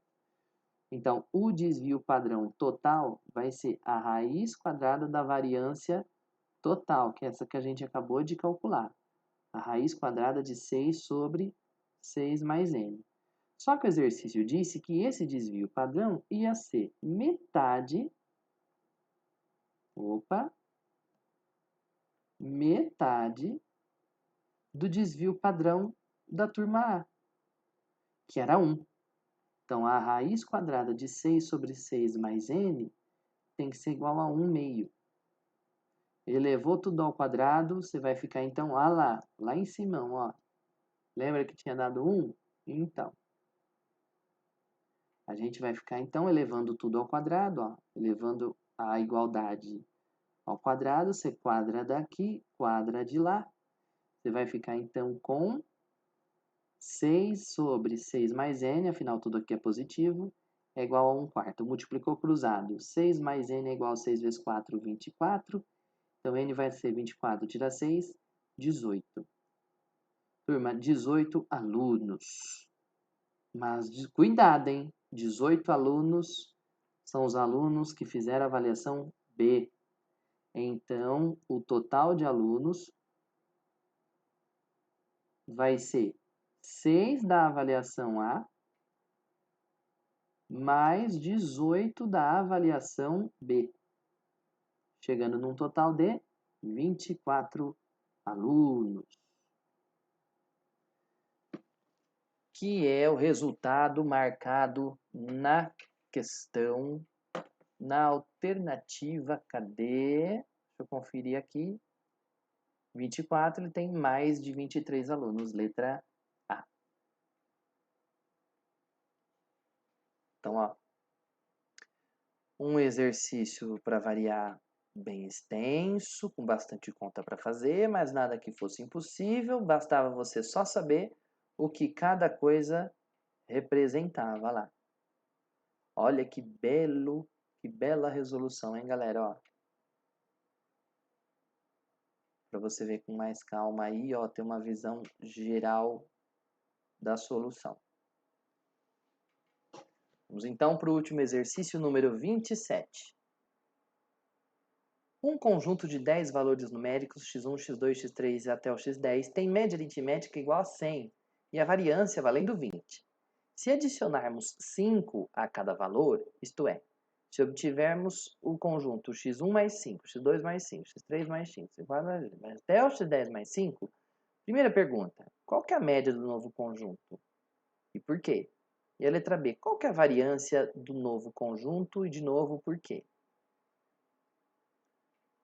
Então, o desvio padrão total vai ser a raiz quadrada da variância total, que é essa que a gente acabou de calcular. A raiz quadrada de 6 sobre 6 mais n. Só que o exercício disse que esse desvio padrão ia ser metade do desvio padrão da turma A, que era 1. Então, a raiz quadrada de 6 sobre 6 mais n tem que ser igual a 1 meio. Elevou tudo ao quadrado, você vai ficar, então, lá em cima, ó. Lembra que tinha dado 1? Então, a gente vai ficar, então, elevando tudo ao quadrado, ó. Elevando a igualdade ao quadrado, você quadra daqui, quadra de lá. Você vai ficar, então, com 6 sobre 6 mais n, afinal tudo aqui é positivo, é igual a 1 quarto. Multiplicou cruzado. 6 mais n é igual a 6 vezes 4, 24. Então, n vai ser 24, tira 6, 18. Turma, 18 alunos. Mas cuidado, hein? 18 alunos são os alunos que fizeram a avaliação B. Então, o total de alunos vai ser 6 da avaliação A mais 18 da avaliação B, chegando num total de 24 alunos. Que é o resultado marcado na questão, na alternativa, cadê? Deixa eu conferir aqui. 24, ele tem mais de 23 alunos, letra A. Então, ó, um exercício para variar bem extenso, com bastante conta para fazer, mas nada que fosse impossível, bastava você só saber o que cada coisa representava lá. Olha que bela resolução, hein, galera? Ó, para você ver com mais calma aí, ó, ter uma visão geral da solução. Vamos então para o último exercício, número 27. Um conjunto de 10 valores numéricos, x1, x2, x3 até o x10, tem média aritmética igual a 100 e a variância valendo 20. Se adicionarmos 5 a cada valor, isto é, se obtivermos o conjunto x1 mais 5, x2 mais 5, x3 mais 5, até o x10 mais 5, primeira pergunta, qual que é a média do novo conjunto? E por quê? E a letra B, qual que é a variância do novo conjunto e, de novo, por quê?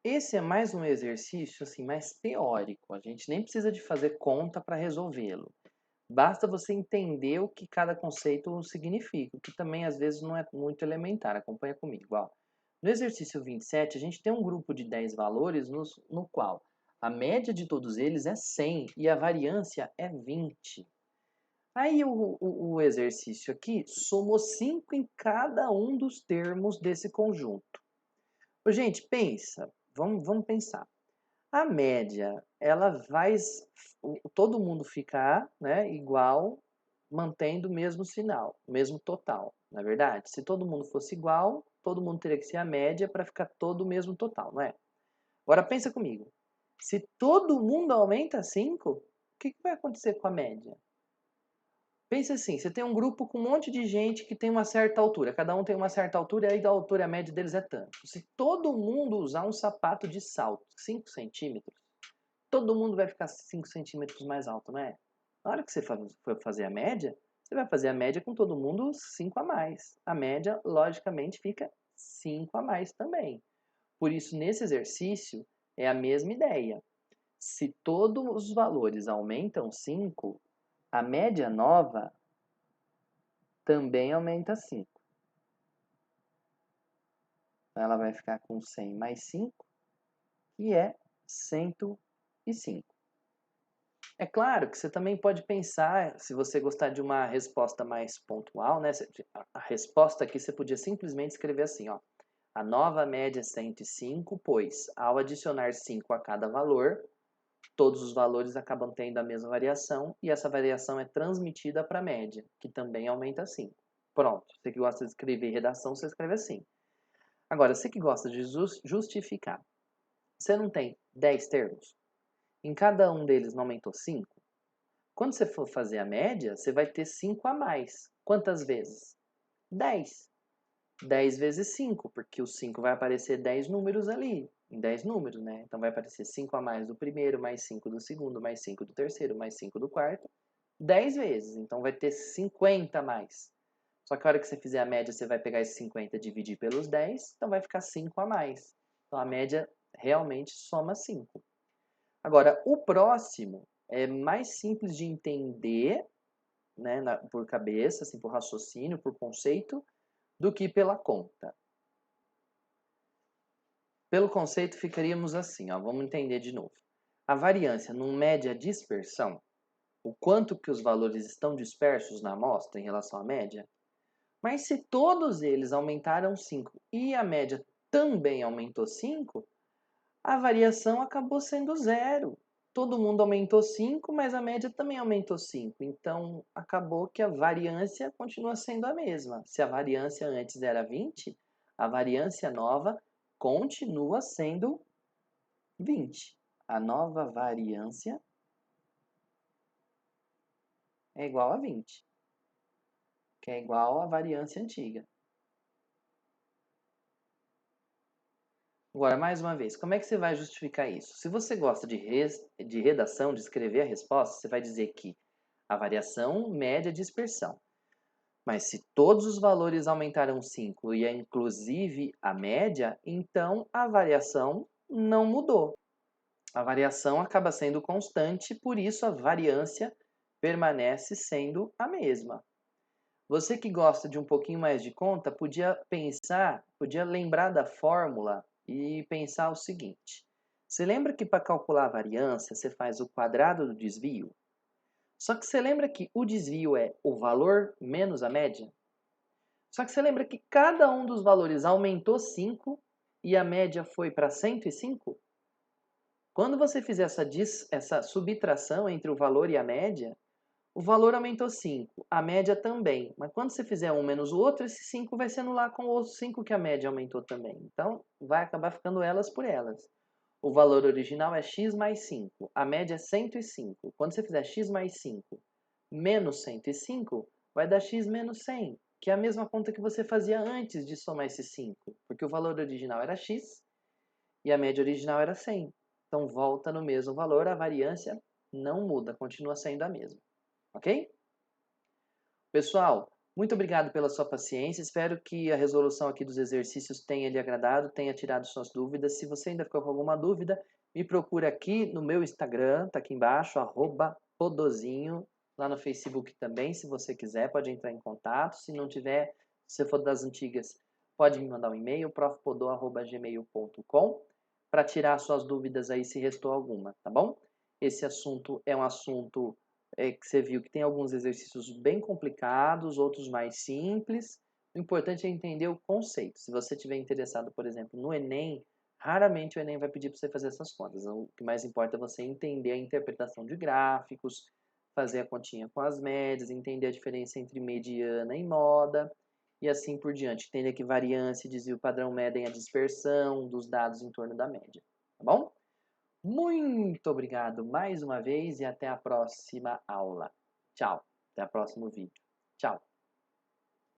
Esse é mais um exercício assim, mais teórico. A gente nem precisa de fazer conta para resolvê-lo. Basta você entender o que cada conceito significa, o que também às vezes não é muito elementar. Acompanha comigo. Ó. No exercício 27, a gente tem um grupo de 10 valores no qual a média de todos eles é 100 e a variância é 20. Aí o exercício aqui somou 5 em cada um dos termos desse conjunto. Gente, pensa. Vamos pensar. A média, ela vai todo mundo ficar, né, igual, mantendo o mesmo sinal, o mesmo total, não é verdade? Se todo mundo fosse igual, todo mundo teria que ser a média para ficar todo o mesmo total, não é? Agora pensa comigo. Se todo mundo aumenta 5, o que vai acontecer com a média? Pensa assim, você tem um grupo com um monte de gente que tem uma certa altura, cada um tem uma certa altura e aí a altura média deles é tanto. Se todo mundo usar um sapato de salto 5 centímetros, todo mundo vai ficar 5 centímetros mais alto, não é? Na hora que você for fazer a média, você vai fazer a média com todo mundo 5 a mais. A média, logicamente, fica 5 a mais também. Por isso, nesse exercício, é a mesma ideia. Se todos os valores aumentam 5, a média nova também aumenta 5. Ela vai ficar com 100 mais 5. que é 105. É claro que você também pode pensar, se você gostar de uma resposta mais pontual, né? A resposta aqui você podia simplesmente escrever assim, ó. A nova média é 105, pois ao adicionar 5 a cada valor, todos os valores acabam tendo a mesma variação e essa variação é transmitida para a média, que também aumenta 5. Pronto, você que gosta de escrever redação, você escreve assim. Agora, você que gosta de justificar, você não tem 10 termos? Em cada um deles não aumentou 5? Quando você for fazer a média, você vai ter 5 a mais. Quantas vezes? 10. 10 vezes 5, porque o 5 vai aparecer 10 números ali, em 10 números, né? Então vai aparecer 5 a mais do primeiro, mais 5 do segundo, mais 5 do terceiro, mais 5 do quarto, 10 vezes. Então vai ter 50 a mais. Só que a hora que você fizer a média, você vai pegar esse 50 e dividir pelos 10, então vai ficar 5 a mais. Então a média realmente soma 5. Agora, o próximo é mais simples de entender, né, por cabeça, assim, por raciocínio, por conceito, do que pela conta. Pelo conceito, ficaríamos assim, ó, vamos entender de novo. A variância não mede a dispersão, o quanto que os valores estão dispersos na amostra em relação à média, mas se todos eles aumentaram 5 e a média também aumentou 5, a variação acabou sendo zero. Todo mundo aumentou 5, mas a média também aumentou 5. Então, acabou que a variância continua sendo a mesma. Se a variância antes era 20, a variância nova continua sendo 20. A nova variância é igual a 20, que é igual à variância antiga. Agora, mais uma vez, como é que você vai justificar isso? Se você gosta de redação, de escrever a resposta, você vai dizer que a variação mede a dispersão. Mas se todos os valores aumentaram 5 e inclusive a média, então a variação não mudou. A variação acaba sendo constante, por isso a variância permanece sendo a mesma. Você que gosta de um pouquinho mais de conta, podia lembrar da fórmula e pensar o seguinte. Você lembra que para calcular a variância, você faz o quadrado do desvio? Só que você lembra que o desvio é o valor menos a média? Só que você lembra que cada um dos valores aumentou 5 e a média foi para 105? Quando você fizer essa subtração entre o valor e a média, o valor aumentou 5, a média também. Mas quando você fizer um menos o outro, esse 5 vai se anular com os 5 que a média aumentou também. Então, vai acabar ficando elas por elas. O valor original é x mais 5. A média é 105. Quando você fizer x mais 5 menos 105, vai dar x menos 100, que é a mesma conta que você fazia antes de somar esses 5. Porque o valor original era x e a média original era 100. Então, volta no mesmo valor, a variância não muda, continua sendo a mesma. Ok? Pessoal, muito obrigado pela sua paciência. Espero que a resolução aqui dos exercícios tenha lhe agradado, tenha tirado suas dúvidas. Se você ainda ficou com alguma dúvida, me procura aqui no meu Instagram, tá aqui embaixo, @podozinho, lá no Facebook também, se você quiser, pode entrar em contato. Se não tiver, se você for das antigas, pode me mandar um e-mail, profpodô@gmail.com, para tirar suas dúvidas aí se restou alguma, tá bom? Esse assunto é um assunto que você viu que tem alguns exercícios bem complicados, outros mais simples. O importante é entender o conceito. Se você estiver interessado, por exemplo, no Enem, raramente o Enem vai pedir para você fazer essas contas. O que mais importa é você entender a interpretação de gráficos, fazer a continha com as médias, entender a diferença entre mediana e moda, e assim por diante. Entender que variância e desvio padrão medem a dispersão dos dados em torno da média. Tá bom? Muito obrigado mais uma vez e até a próxima aula. Tchau. Até o próximo vídeo. Tchau.